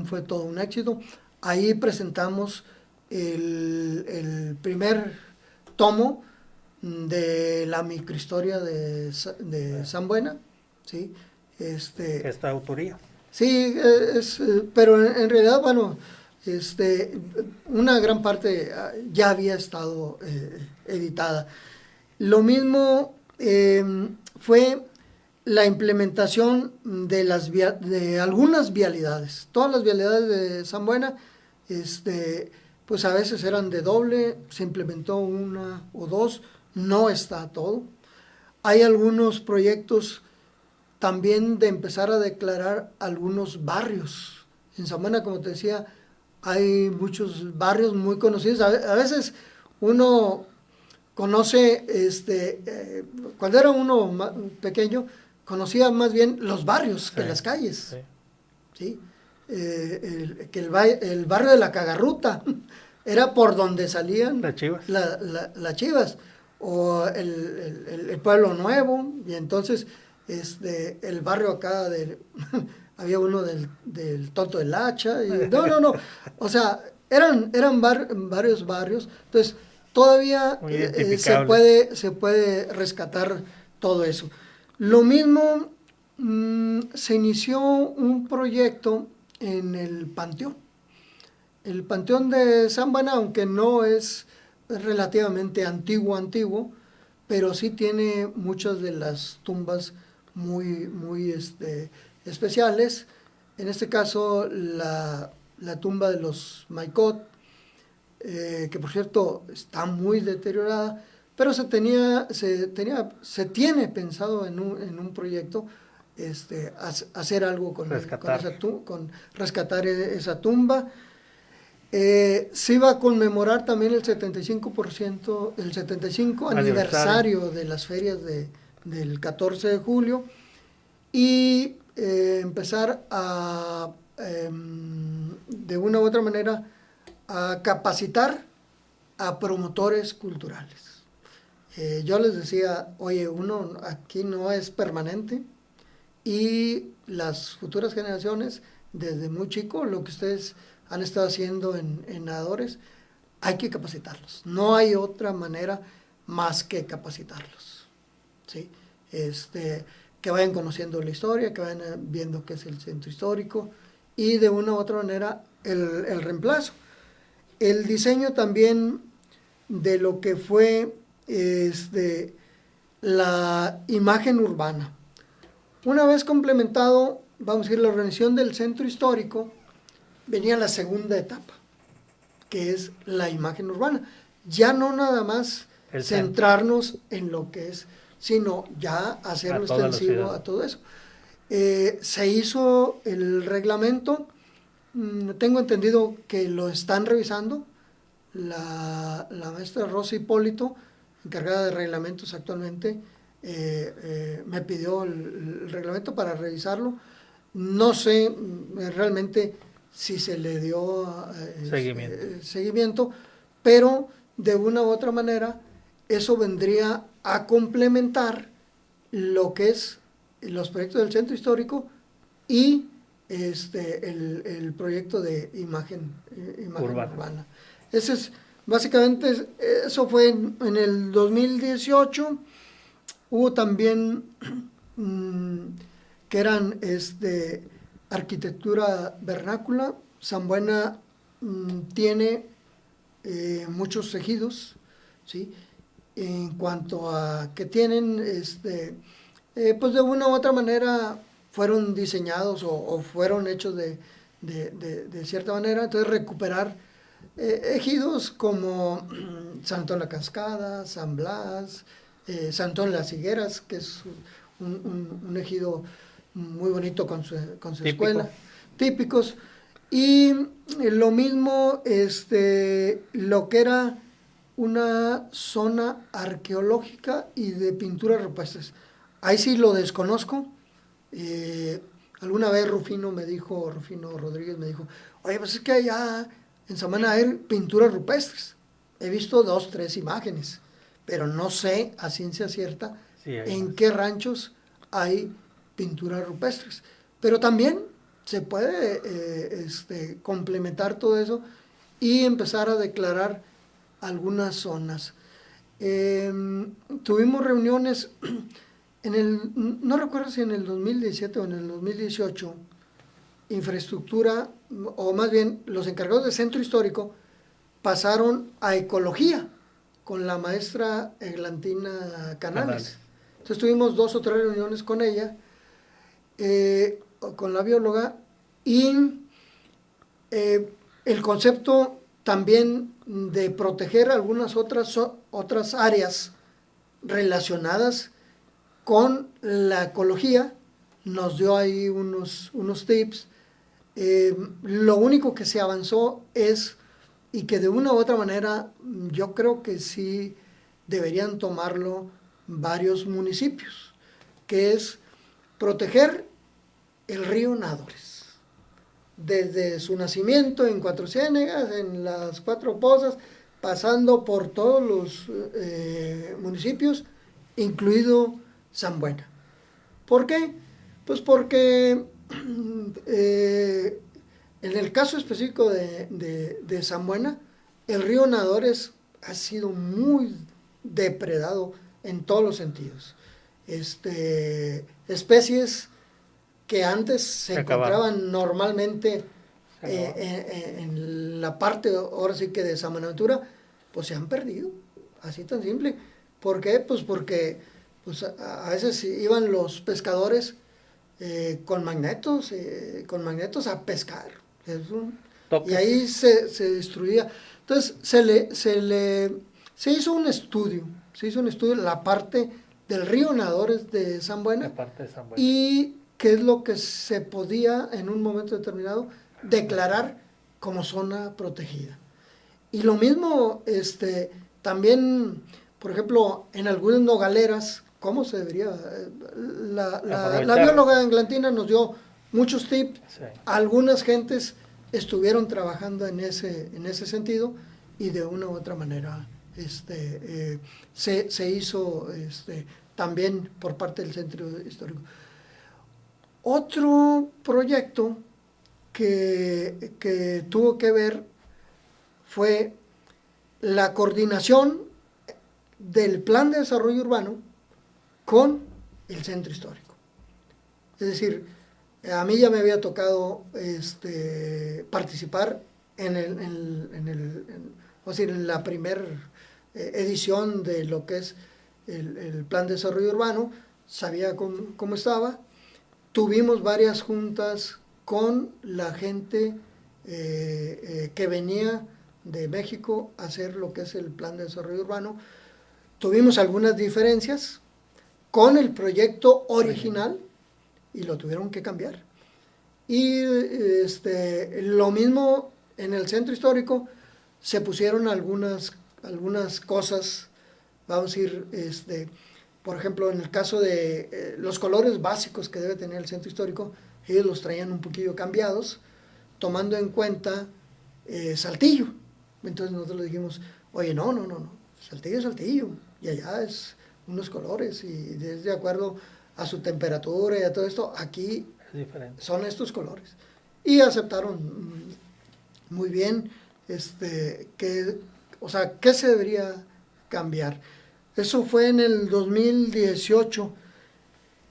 fue todo un éxito. Ahí presentamos el primer tomo de la microhistoria de San Buena, ¿sí? Esta autoría. Sí, pero en realidad, bueno, una gran parte ya había estado editada. Lo mismo fue la implementación de algunas vialidades. Todas las vialidades de San Buena, pues a veces eran de doble, se implementó una o dos, no está todo. Hay algunos proyectos también de empezar a declarar algunos barrios. En San Buena, como te decía, hay muchos barrios muy conocidos. A veces uno conoce, cuando era uno pequeño, conocía más bien los barrios que las calles. ¿Sí? El barrio de la Cagarruta era por donde salían las Chivas, o el Pueblo Nuevo, y entonces el barrio acá había uno del Tonto del Hacha, y no, o sea, eran varios barrios. Entonces todavía se puede rescatar todo eso. Lo mismo, se inició un proyecto en el Panteón. El Panteón de San Buena, aunque no es relativamente antiguo, pero sí tiene muchas de las tumbas muy especiales. En este caso, la tumba de los Maicot, que por cierto está muy deteriorada, pero se tiene pensado en un proyecto hacer algo con rescatar esa tumba. Se iba a conmemorar también el 75 aniversario de las ferias del 14 de julio y empezar de una u otra manera a capacitar a promotores culturales. Yo les decía, oye, uno aquí no es permanente, y las futuras generaciones, desde muy chico, lo que ustedes han estado haciendo en nadadores, hay que capacitarlos. No hay otra manera más que capacitarlos, ¿sí? Que vayan conociendo la historia, que vayan viendo qué es el centro histórico, y de una u otra manera el reemplazo. El diseño también de lo que fue la imagen urbana. Una vez complementado, vamos a decir, la organización del centro histórico, venía la segunda etapa, que es la imagen urbana. Ya no nada más centrarnos en lo que es, sino ya hacerlo extensivo a todo eso. Se hizo el reglamento, tengo entendido que lo están revisando. La maestra Rosa Hipólito, encargada de reglamentos actualmente, me pidió el reglamento para revisarlo. No sé realmente si se le dio seguimiento, pero de una u otra manera eso vendría a complementar lo que es los proyectos del centro histórico y el proyecto de imagen urbana. Ese es básicamente, eso fue en el 2018. Hubo también que eran arquitectura vernácula. San Buena tiene muchos ejidos, ¿sí? En cuanto a que tienen, pues de una u otra manera fueron diseñados o fueron hechos de cierta manera. Entonces recuperar ejidos como Santo la Cascada, San Blas, Santo en las Higueras, que es un ejido muy bonito con su escuela, típicos. Y lo mismo, lo que era una zona arqueológica y de pinturas rupestres. Ahí sí lo desconozco. Alguna vez Rufino Rodríguez me dijo, oye, pues es que allá en Samana hay pinturas rupestres. He visto 2, 3 imágenes, pero no sé a ciencia cierta en qué ranchos hay pinturas rupestres. Pero también se puede complementar todo eso y empezar a declarar algunas zonas. Tuvimos reuniones no recuerdo si en el 2017 o en el 2018, infraestructura, o más bien los encargados del centro histórico, pasaron a ecología con la maestra Eglantina Canales. Entonces tuvimos 2 o 3 reuniones con ella, con la bióloga, y el concepto también de proteger algunas otras áreas relacionadas con la ecología, nos dio ahí unos tips. Lo único que se avanzó es, y que de una u otra manera yo creo que sí deberían tomarlo varios municipios, que es proteger el río Nádores. Desde su nacimiento en Cuatro Ciénegas, en las 4 Pozas, pasando por todos los municipios, incluido San Buena. ¿Por qué? Pues porque en el caso específico de San Buena, el río Nádores ha sido muy depredado en todos los sentidos. Especies que antes se encontraban normalmente en la parte, ahora sí que de San Buenaventura, pues se han perdido, así tan simple. ¿Por qué? Pues porque pues a veces iban los pescadores con magnetos a pescar. Y ahí se destruía. Entonces se hizo un estudio, la parte del río Nádores de San Buena, y qué es lo que se podía en un momento determinado declarar como zona protegida. Y lo mismo también, por ejemplo, en algunas nogaleras, ¿cómo se debería? La bióloga Englantina nos dio muchos tips. Sí. Algunas gentes estuvieron trabajando en ese sentido, y de una u otra manera se hizo también por parte del centro histórico. Otro proyecto que tuvo que ver fue la coordinación del plan de desarrollo urbano con el centro histórico. Es decir, a mí ya me había tocado participar en la primera edición de lo que es el plan de desarrollo urbano. Sabía cómo estaba. Tuvimos varias juntas con la gente que venía de México a hacer lo que es el plan de desarrollo urbano. Tuvimos algunas diferencias con el proyecto original y lo tuvieron que cambiar. Y lo mismo en el centro histórico, se pusieron algunas cosas, vamos a decir, por ejemplo, en el caso de los colores básicos que debe tener el centro histórico, ellos los traían un poquillo cambiados, tomando en cuenta Saltillo. Entonces nosotros le dijimos, oye, no, Saltillo es Saltillo, y allá es unos colores, y es de acuerdo a su temperatura y a todo esto, aquí son estos colores. Y aceptaron muy bien ¿qué se debería cambiar? Eso fue en el 2018.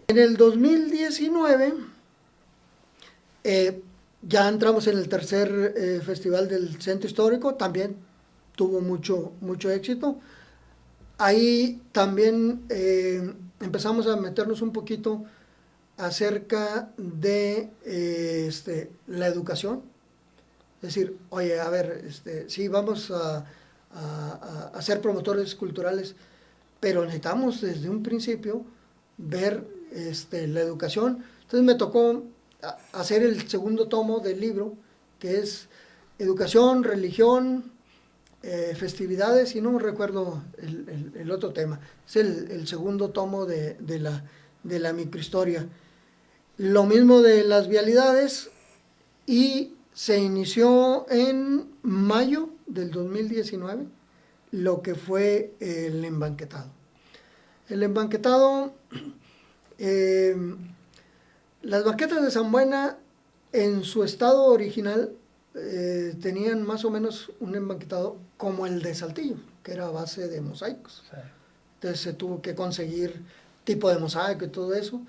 En el 2019 ya entramos en el tercer festival del Centro Histórico, también tuvo mucho éxito. Ahí también empezamos a meternos un poquito acerca de la educación. Es decir, oye, a ver, sí, vamos a ser promotores culturales, pero necesitamos desde un principio ver la educación. Entonces me tocó hacer el segundo tomo del libro, que es Educación, Religión, Festividades, y no recuerdo el otro tema. Es el segundo tomo de la microhistoria. Lo mismo de las vialidades, y se inició en mayo del 2019 lo que fue el embanquetado. El embanquetado, las banquetas de San Buena en su estado original tenían más o menos un embanquetado como el de Saltillo, que era a base de mosaicos. Sí. Entonces se tuvo que conseguir tipo de mosaico y todo eso.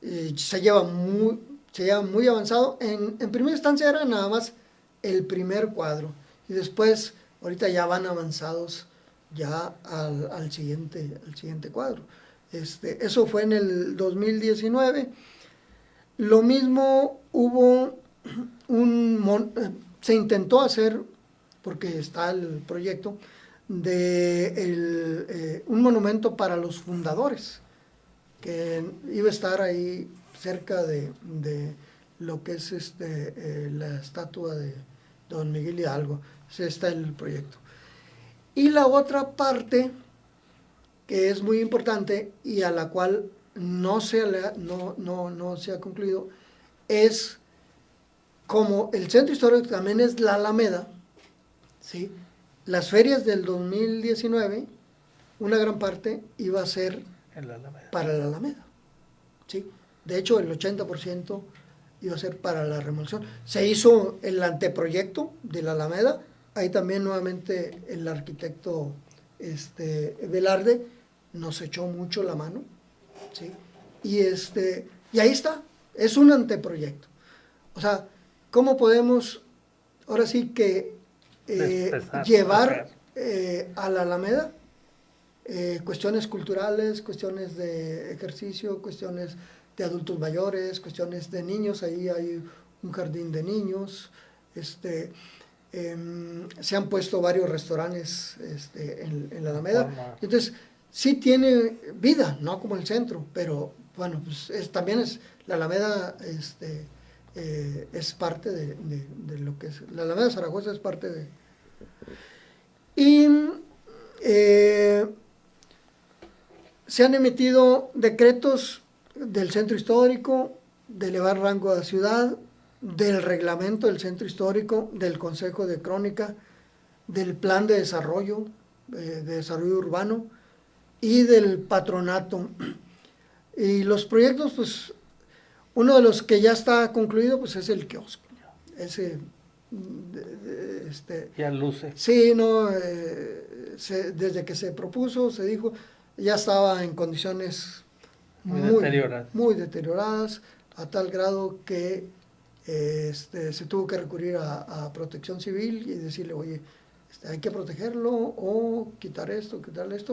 Se lleva muy avanzado. En primera instancia era nada más el primer cuadro, y después, ahorita ya van avanzados ya al siguiente cuadro. Eso fue en el 2019. Lo mismo hubo se intentó hacer, porque está el proyecto, de un monumento para los fundadores, que iba a estar ahí cerca de lo que es la estatua de Don Miguel Hidalgo. Ese está el proyecto. Y la otra parte, que es muy importante y a la cual no se ha concluido, es como el centro histórico también es la Alameda, ¿sí? Las ferias del 2019, una gran parte iba a ser para la Alameda, ¿sí? De hecho, el 80% iba a ser para la remodelación. Se hizo el anteproyecto de la Alameda, ahí también nuevamente el arquitecto Velarde nos echó mucho la mano, ¿sí? Y ahí está, es un anteproyecto. O sea, ¿cómo podemos ahora sí que llevar a la Alameda cuestiones culturales, cuestiones de ejercicio, cuestiones de adultos mayores, cuestiones de niños? Ahí hay un jardín de niños, se han puesto varios restaurantes en la Alameda. Entonces, sí tiene vida, no como el centro, pero bueno, pues también es la Alameda, es parte de lo que es. La Alameda de Zaragoza es parte de. Y se han emitido decretos del centro histórico, de elevar rango de ciudad, del reglamento del centro histórico, del Consejo de Crónica, del plan de desarrollo urbano y del patronato. Y los proyectos, pues, uno de los que ya está concluido, pues, es el kiosco. Ese, ya luce. Sí, no, desde que se propuso, se dijo, ya estaba en condiciones muy deterioradas, a tal grado que se tuvo que recurrir a Protección Civil y decirle, oye, hay que protegerlo o quitar esto,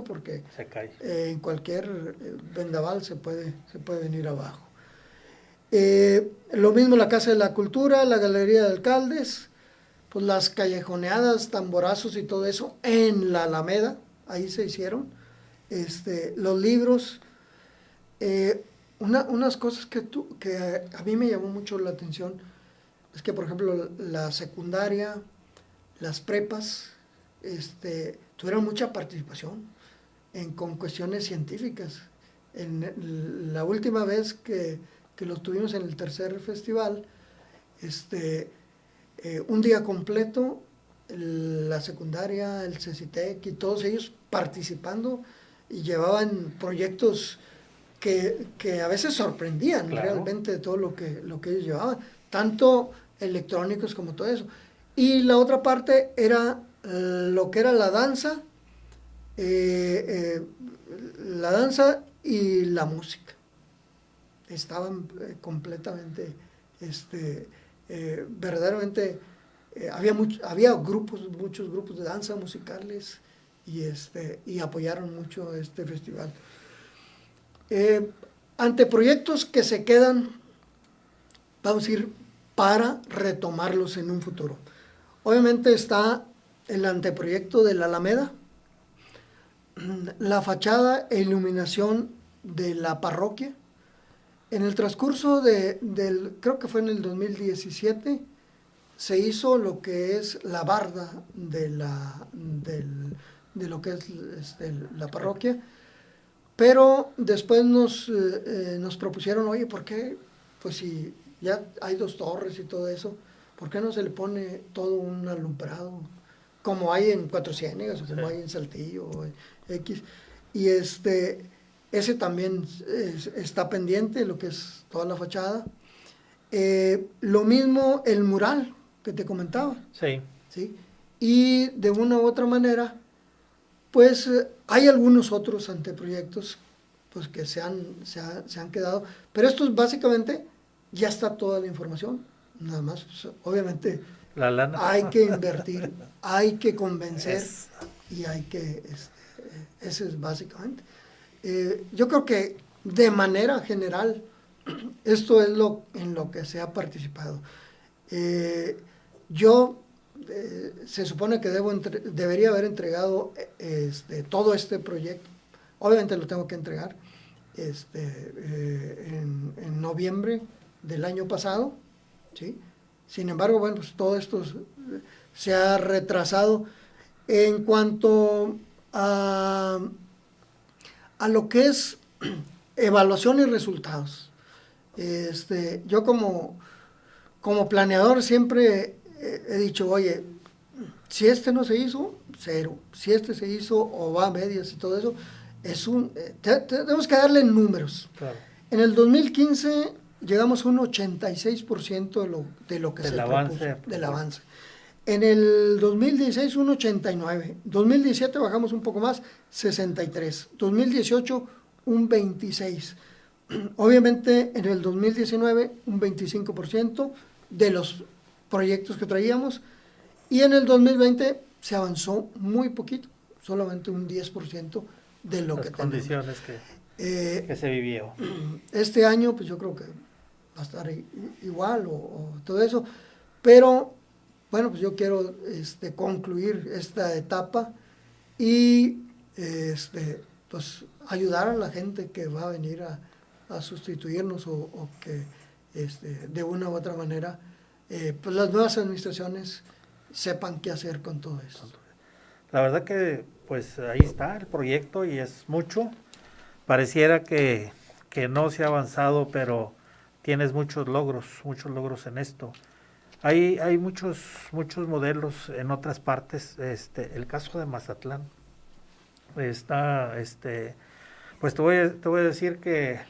porque se cae. En cualquier vendaval se puede venir abajo. Lo mismo la Casa de la Cultura, la Galería de Alcaldes, pues las callejoneadas, tamborazos y todo eso en la Alameda, ahí se hicieron. Los libros, unas cosas que a mí me llamó mucho la atención es que, por ejemplo, la secundaria, las prepas, tuvieron mucha participación con cuestiones científicas. La última vez que lo tuvimos en el tercer festival, un día completo, la secundaria, el CECITEC y todos ellos participando, y llevaban proyectos que a veces sorprendían, claro, realmente de todo lo que ellos llevaban, tanto electrónicos como todo eso. Y la otra parte era lo que era la danza y la música. estaban completamente, verdaderamente, había muchos grupos de danza musicales y apoyaron mucho este festival. Anteproyectos que se quedan, vamos a ir para retomarlos en un futuro. Obviamente está el anteproyecto de la Alameda, la fachada e iluminación de la parroquia. En el transcurso creo que fue en el 2017, se hizo lo que es la barda de lo que es la parroquia, pero después nos propusieron, oye, ¿por qué? Pues si ya hay 2 torres y todo eso, ¿por qué no se le pone todo un alumbrado? Como hay en Cuatro Ciénegas, o como hay en Saltillo, o X. Y ese también está pendiente, lo que es toda la fachada. Lo mismo el mural que te comentaba. Sí. ¿Sí? Y de una u otra manera, pues hay algunos otros anteproyectos pues, que se han quedado, pero estos básicamente ya está toda la información, nada más, pues, obviamente La lana. hay que invertir, hay que convencer y hay que, eso es básicamente. Yo creo que de manera general, esto es en lo que se ha participado. Yo se supone que debería haber entregado todo este proyecto. Obviamente lo tengo que entregar en noviembre del año pasado, ¿sí? Sin embargo, bueno, pues todo esto se ha retrasado. En cuanto a lo que es evaluación y resultados, yo como planeador siempre he dicho, oye, si no se hizo, 0. Si se hizo o va a medias y todo eso, tenemos que darle números. Claro. En el 2015 llegamos a un 86% de lo que se propuso, del avance. En el 2016 un 89, 2017 bajamos un poco más, 63, 2018 un 26. Obviamente en el 2019 un 25% de los proyectos que traíamos, y en el 2020 se avanzó muy poquito, solamente un 10% de lo que tenemos. Las condiciones que se vivió. Este año pues yo creo que va a estar igual o todo eso, pero bueno, pues yo quiero concluir esta etapa y pues ayudar a la gente que va a venir a sustituirnos o que de una u otra manera pues las nuevas administraciones sepan qué hacer con todo esto. La verdad que pues ahí está el proyecto y es mucho. Pareciera que no se ha avanzado, pero tienes muchos logros en esto. Hay muchos modelos en otras partes. El caso de Mazatlán está, pues te voy a decir que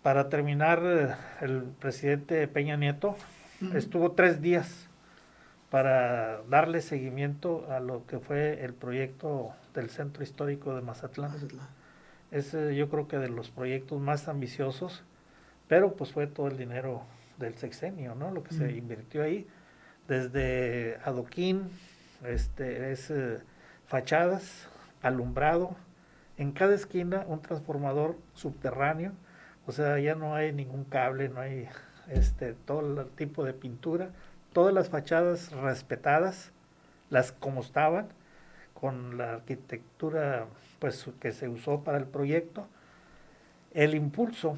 para terminar, el presidente Peña Nieto estuvo 3 días para darle seguimiento a lo que fue el proyecto del Centro Histórico de Mazatlán. Es yo creo que de los proyectos más ambiciosos, pero pues fue todo el dinero del sexenio, ¿no? Lo que se invirtió ahí, desde adoquín, fachadas, alumbrado, en cada esquina un transformador subterráneo, o sea, ya no hay ningún cable, no hay todo el tipo de pintura, todas las fachadas respetadas, las como estaban, con la arquitectura pues que se usó para el proyecto. El impulso,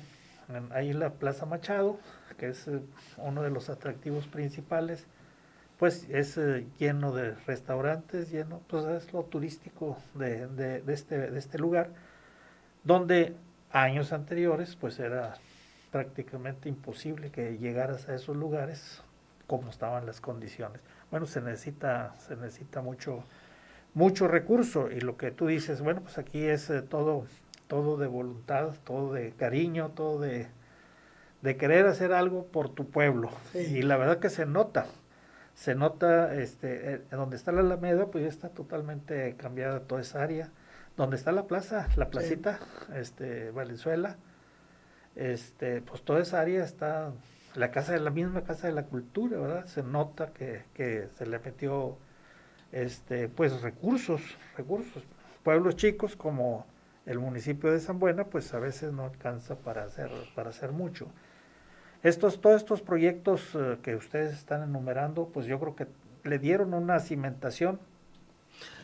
ahí en la Plaza Machado, que es uno de los atractivos principales, pues es lleno de restaurantes, pues es lo turístico de este lugar, donde años anteriores pues era prácticamente imposible que llegaras a esos lugares como estaban las condiciones. Bueno, se necesita mucho recurso, y lo que tú dices, bueno, pues aquí es todo de voluntad, todo de cariño, todo de querer hacer algo por tu pueblo. Sí. Y la verdad que se nota, donde está la Alameda, pues ya está totalmente cambiada toda esa área. Donde está la plaza, la placita, sí. Valenzuela, pues toda esa área está, la misma Casa de la Cultura, ¿verdad? Se nota que se le metió, pues recursos. Pueblos chicos como el municipio de San Buena, pues a veces no alcanza para hacer mucho. Todos estos proyectos que ustedes están enumerando, pues yo creo que le dieron una cimentación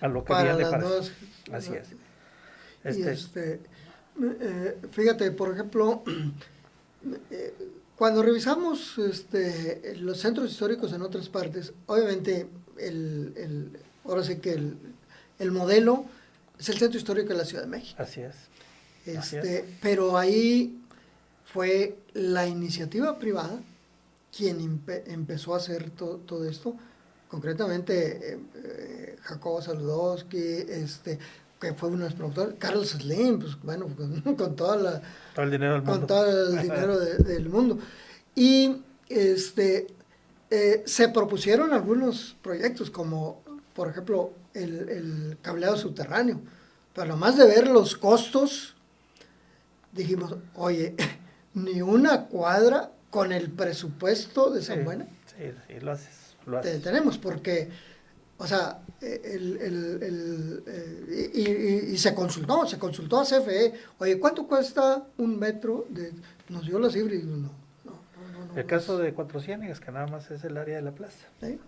a lo que para viene las para... nuevas. Así es. Y fíjate, por ejemplo, eh, cuando revisamos los centros históricos en otras partes, obviamente ahora sí que el modelo es el centro histórico de la Ciudad de México. Así es. Así es. Pero ahí fue la iniciativa privada quien empezó a hacer todo esto, concretamente Jacobo Saludowski, que fue uno de los productores, Carlos Slim, pues bueno, con todo el dinero del mundo. Con todo el dinero del mundo. Y se propusieron algunos proyectos, como por ejemplo el cableado subterráneo, pero además de ver los costos, dijimos, oye, ni una cuadra con el presupuesto de San Buena. Sí, lo haces. Tenemos, porque, o sea, y se consultó a CFE, oye, ¿cuánto cuesta un metro? Nos dio la cifra y no. El caso de Cuatro Ciénegas, que nada más es el área de la plaza. ¿Sí?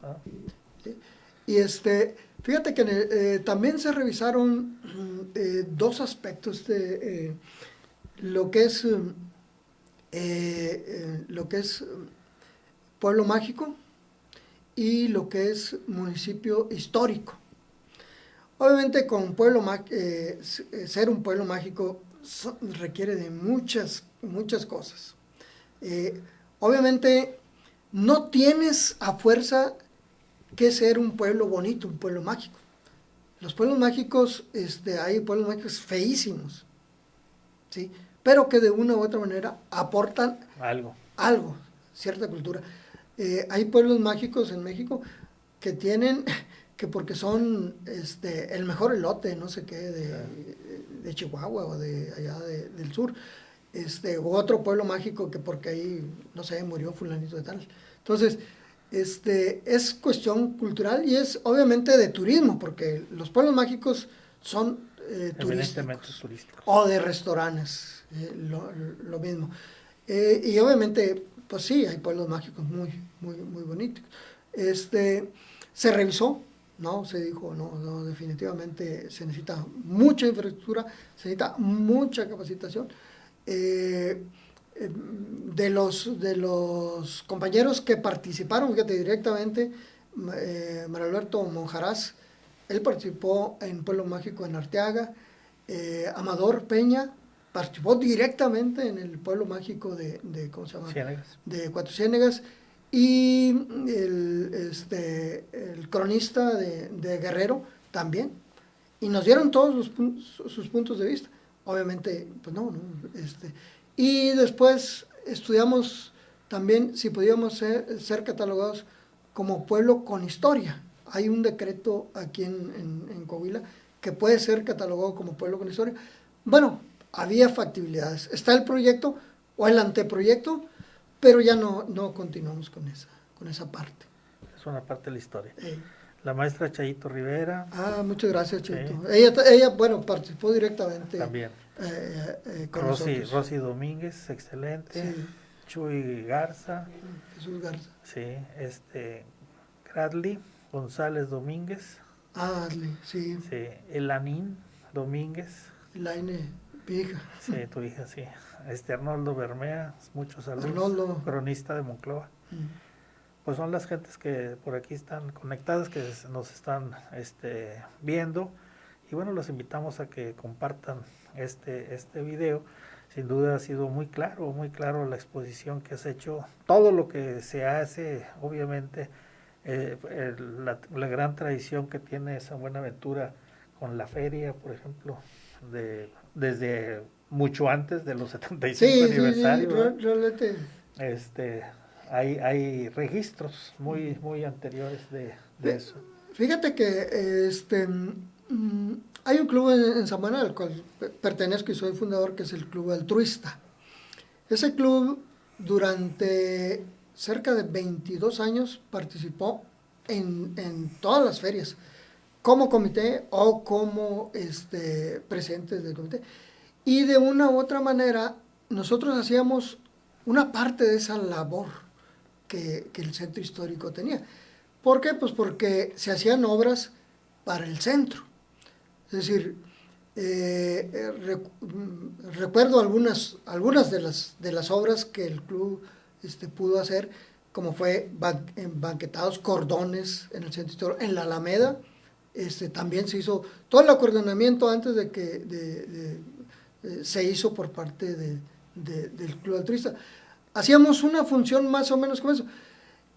¿Sí? Y fíjate que también se revisaron dos aspectos de lo que es pueblo mágico y lo que es municipio histórico. Obviamente con ser un pueblo mágico requiere de muchas cosas. Obviamente no tienes a fuerza que ser un pueblo bonito, un pueblo mágico. Los pueblos mágicos, hay pueblos mágicos feísimos, ¿sí? Pero que de una u otra manera aportan algo, cierta cultura. Hay pueblos mágicos en México que tienen, que porque son el mejor elote, no sé qué, de Chihuahua o de allá del sur, u otro pueblo mágico que porque ahí, no sé, murió fulanito de tal. Entonces, es cuestión cultural y es obviamente de turismo, porque los pueblos mágicos son turísticos o de restaurantes, lo mismo. Y obviamente, pues sí, hay pueblos mágicos muy bonitos. Se revisó, ¿no? Se dijo, no, definitivamente se necesita mucha infraestructura, se necesita mucha capacitación. De los compañeros que participaron, fíjate, directamente, Mario Alberto Monjaraz, él participó en Pueblo Mágico en Arteaga, Amador Peña participó directamente en el Pueblo Mágico de ¿cómo se llama? Ciénegas. De Cuatro Ciénegas, y el cronista de Guerrero también, y nos dieron todos sus puntos de vista. Obviamente, pues no. Y después estudiamos también si podíamos ser catalogados como pueblo con historia. Hay un decreto aquí en Coahuila que puede ser catalogado como pueblo con historia. Bueno, había factibilidades. Está el proyecto o el anteproyecto, pero ya no continuamos con esa parte. Es una parte de la historia. La maestra Chayito Rivera. Muchas gracias, Chayito. Ella, bueno, participó directamente. También. Con nosotros. Rosy Domínguez, excelente. Sí. Chuy Garza. Jesús Garza. Sí, Gradley González Domínguez. Adley, sí. Sí, Elanín Domínguez. Elaine, mi hija. Sí, tu hija, sí. Arnoldo Bermea, muchos saludos. Arnoldo. Cronista de Monclova. Pues son las gentes que por aquí están conectadas, que nos están viendo. Y bueno, los invitamos a que compartan este video. Sin duda ha sido muy claro la exposición que has hecho. Todo lo que se hace, obviamente, la gran tradición que tiene San Buenaventura con la feria, por ejemplo, desde mucho antes de los 75 aniversarios. Sí, realmente. Hay registros muy anteriores de eso. Fíjate que hay un club en San Buena al cual pertenezco y soy fundador, que es el Club Altruista. Ese club durante cerca de 22 años participó en todas las ferias, como comité o como presidentes del comité. Y de una u otra manera, nosotros hacíamos una parte de esa labor que el centro histórico tenía. ¿Por qué? Pues porque se hacían obras para el centro. Es decir, recuerdo algunas de las obras que el club pudo hacer, como fue banquetados, cordones en el centro histórico, en la Alameda. También se hizo todo el acordeonamiento antes de que se hizo por parte del Club Altruista. Hacíamos una función más o menos como eso.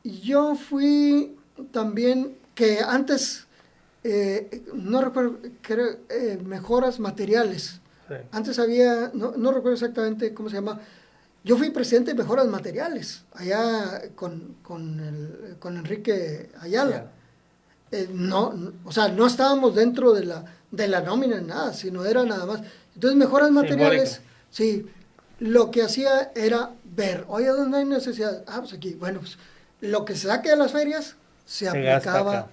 Yo fui también, que antes, no recuerdo, creo, mejoras materiales. Sí. Antes había, no recuerdo exactamente cómo se llama. Yo fui presidente de mejoras materiales, allá con Enrique Ayala. O sea, no estábamos dentro de la nómina ni nada, sino era nada más. Entonces, mejoras materiales, sí, lo que hacía era ver, oye, ¿dónde hay necesidad? Ah, pues aquí. Bueno, pues lo que se saque de las ferias se aplicaba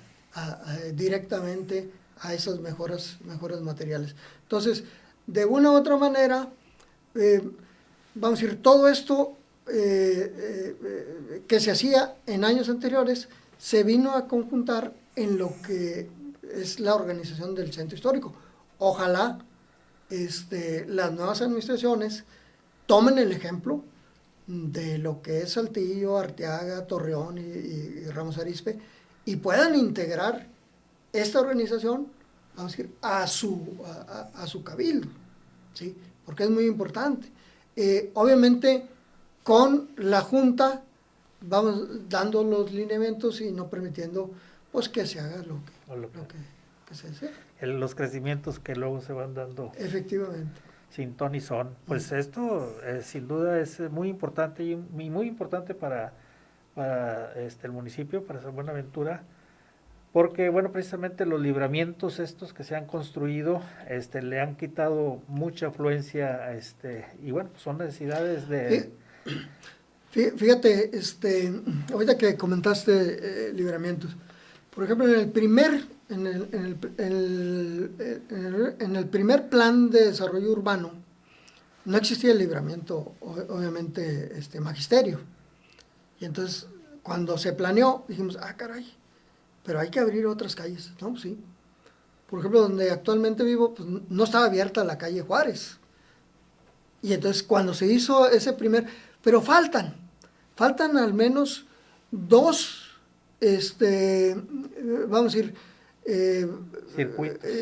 directamente a esas mejoras materiales. Entonces, de una u otra manera, vamos a decir, todo esto que se hacía en años anteriores se vino a conjuntar en lo que es la organización del centro histórico. Ojalá las nuevas administraciones tomen el ejemplo de lo que es Saltillo, Arteaga, Torreón y Ramos Arizpe y puedan integrar esta organización, vamos a decir, a su cabildo, ¿sí? Porque es muy importante. Obviamente, con la Junta vamos dando los lineamientos y no permitiendo pues que se haga lo que se desea. Los crecimientos que luego se van dando. Efectivamente. Sin ton y son. Pues esto sin duda es muy importante y muy importante para el municipio, para San Buenaventura, porque bueno, precisamente los libramientos estos que se han construido le han quitado mucha afluencia y bueno, son necesidades de... Fíjate, ahorita que comentaste libramientos, por ejemplo, en el primer plan de desarrollo urbano no existía el libramiento, obviamente, magisterio. Y entonces, cuando se planeó, dijimos, caray, pero hay que abrir otras calles, ¿no? Sí. Por ejemplo, donde actualmente vivo, pues no estaba abierta la calle Juárez. Y entonces, cuando se hizo ese pero faltan al menos dos, vamos a decir,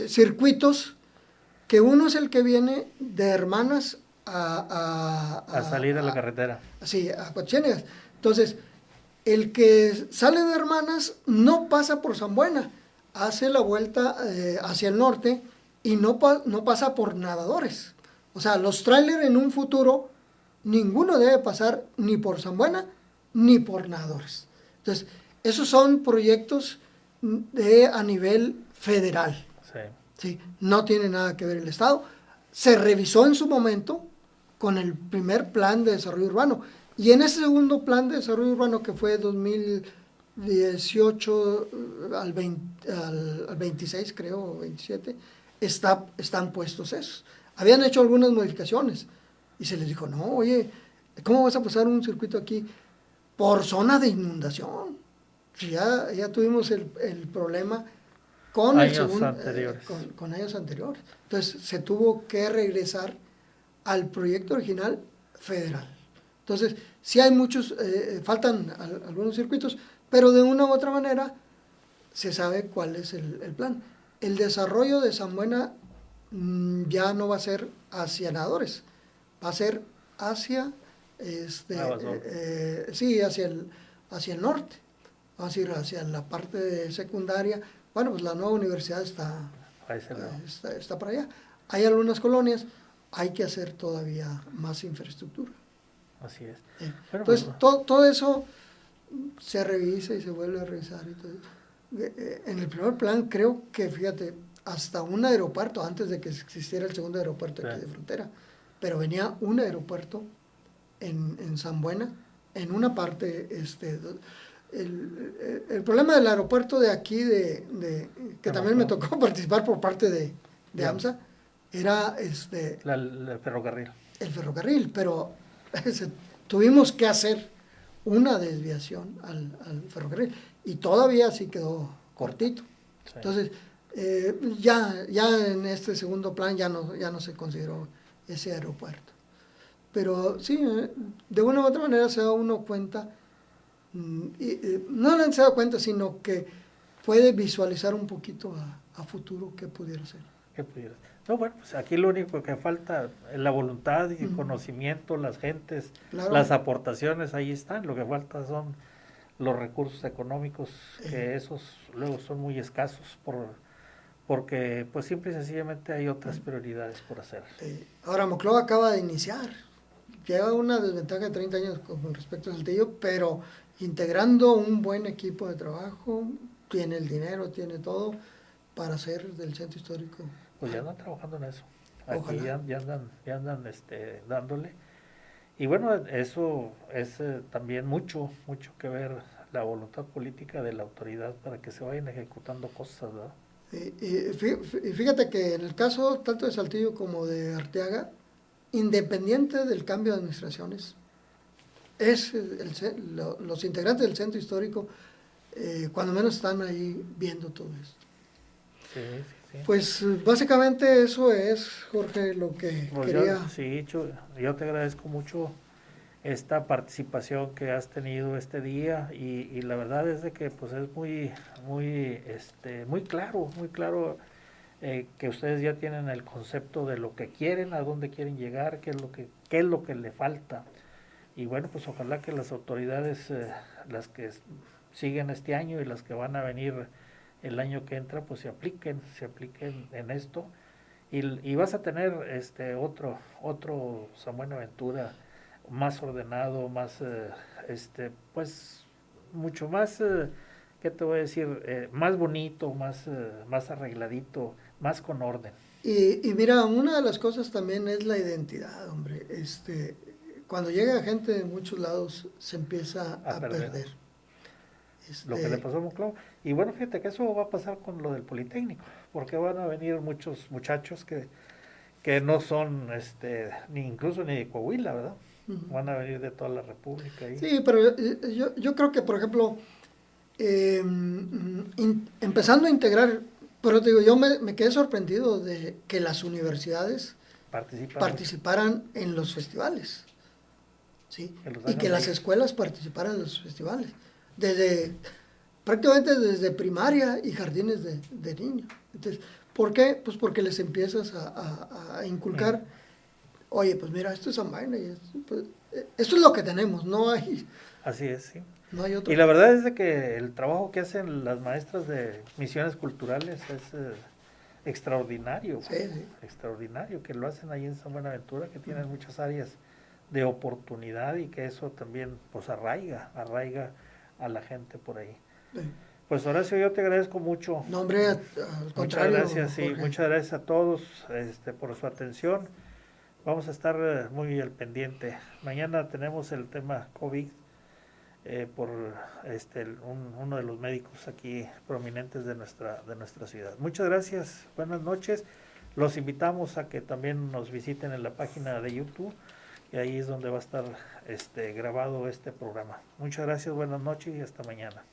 circuitos, que uno es el que viene de Hermanas a salir a la carretera. Sí, a Coatzacoalcos. Entonces, el que sale de Hermanas no pasa por San Buena, hace la vuelta hacia el norte y no pasa por Nadadores. O sea, los trailers en un futuro, ninguno debe pasar ni por San Buena ni por Nadadores. Entonces, esos son proyectos a nivel federal. Sí. ¿Sí? No tiene nada que ver el Estado. Se revisó en su momento con el primer plan de desarrollo urbano. Y en ese segundo plan de desarrollo urbano, que fue 2018 al 26, creo, o 27, están puestos esos. Habían hecho algunas modificaciones y se les dijo, no, oye, ¿cómo vas a pasar un circuito aquí por zona de inundación? Ya tuvimos el problema con años anteriores. Con años anteriores. Entonces se tuvo que regresar al proyecto original federal. Entonces, sí hay muchos, faltan algunos circuitos, pero de una u otra manera se sabe cuál es el plan. El desarrollo de San Buena ya no va a ser hacia Nadadores, va a ser hacia hacia el norte, vamos a ir hacia la parte de secundaria. Bueno, pues la nueva universidad está para allá. Hay algunas colonias, hay que hacer todavía más infraestructura. Así es. Bueno, entonces, todo eso se revisa y se vuelve a revisar. En el primer plan, creo que, fíjate, hasta un aeropuerto, antes de que existiera el segundo aeropuerto aquí de frontera, pero venía un aeropuerto en San Buena, en una parte, el problema del aeropuerto de aquí, que también me tocó participar por parte de AMSA, era el ferrocarril. El ferrocarril, pero tuvimos que hacer una desviación al ferrocarril y todavía sí quedó cortito. Sí. Entonces, ya en este segundo plan ya no se consideró ese aeropuerto. Pero sí, de una u otra manera se da uno cuenta, no se da cuenta, sino que puede visualizar un poquito a futuro qué pudiera ser. No, bueno, pues aquí lo único que falta es la voluntad y el conocimiento, las gentes, claro, las aportaciones, ahí están. Lo que falta son los recursos económicos, que esos luego son muy escasos porque pues simple y sencillamente hay otras prioridades por hacer. Ahora Monclova acaba de iniciar, lleva una desventaja de 30 años con respecto a Saltillo, pero integrando un buen equipo de trabajo, tiene el dinero, tiene todo para hacer del centro histórico. Pues ya andan trabajando en eso. Aquí ya andan dándole. Y bueno, eso es también mucho que ver la voluntad política de la autoridad para que se vayan ejecutando cosas, ¿verdad? Y fíjate que en el caso tanto de Saltillo como de Arteaga, independiente del cambio de administraciones, los integrantes del centro histórico, cuando menos están ahí viendo todo esto. Sí. Pues básicamente eso es, Jorge, lo que quería. Yo te agradezco mucho esta participación que has tenido este día y la verdad es de que pues es muy claro que ustedes ya tienen el concepto de lo que quieren, a dónde quieren llegar, qué es lo que le falta. Y bueno, pues ojalá que las autoridades, las que siguen este año y las que van a venir el año que entra, pues se apliquen en esto y vas a tener otro San Buenaventura más ordenado, más pues mucho más ¿qué te voy a decir? Más bonito, más arregladito, más con orden. Y mira, una de las cosas también es la identidad, hombre. Cuando llega gente de muchos lados se empieza a perder. Lo que le pasó a Monclova. Y bueno, fíjate que eso va a pasar con lo del Politécnico, porque van a venir muchos muchachos que no son incluso ni de Coahuila, ¿verdad? Uh-huh. Van a venir de toda la República. Sí, pero yo creo que, por ejemplo, empezando a integrar, pero te digo, yo me quedé sorprendido de que las universidades participaran en los festivales, ¿sí? Y que las escuelas participaran en los festivales. Prácticamente desde primaria y jardines de niños. Entonces, ¿por qué? Pues porque les empiezas a inculcar, oye, pues mira, esto es San Vaina, y esto es lo que tenemos, no hay... Así es, sí. No hay otro. Y la verdad es de que el trabajo que hacen las maestras de misiones culturales es extraordinario. Sí. Extraordinario, que lo hacen ahí en San Buenaventura, que tienen muchas áreas de oportunidad y que eso también pues arraiga a la gente por ahí. Sí. Pues Horacio, yo te agradezco mucho. No, hombre, al contrario. Muchas gracias, sí, muchas gracias a todos por su atención. Vamos a estar muy al pendiente. Mañana tenemos el tema COVID por uno de los médicos aquí prominentes de nuestra ciudad. Muchas gracias, buenas noches. Los invitamos a que también nos visiten en la página de YouTube. Y ahí es donde va a estar grabado este programa. Muchas gracias, buenas noches y hasta mañana.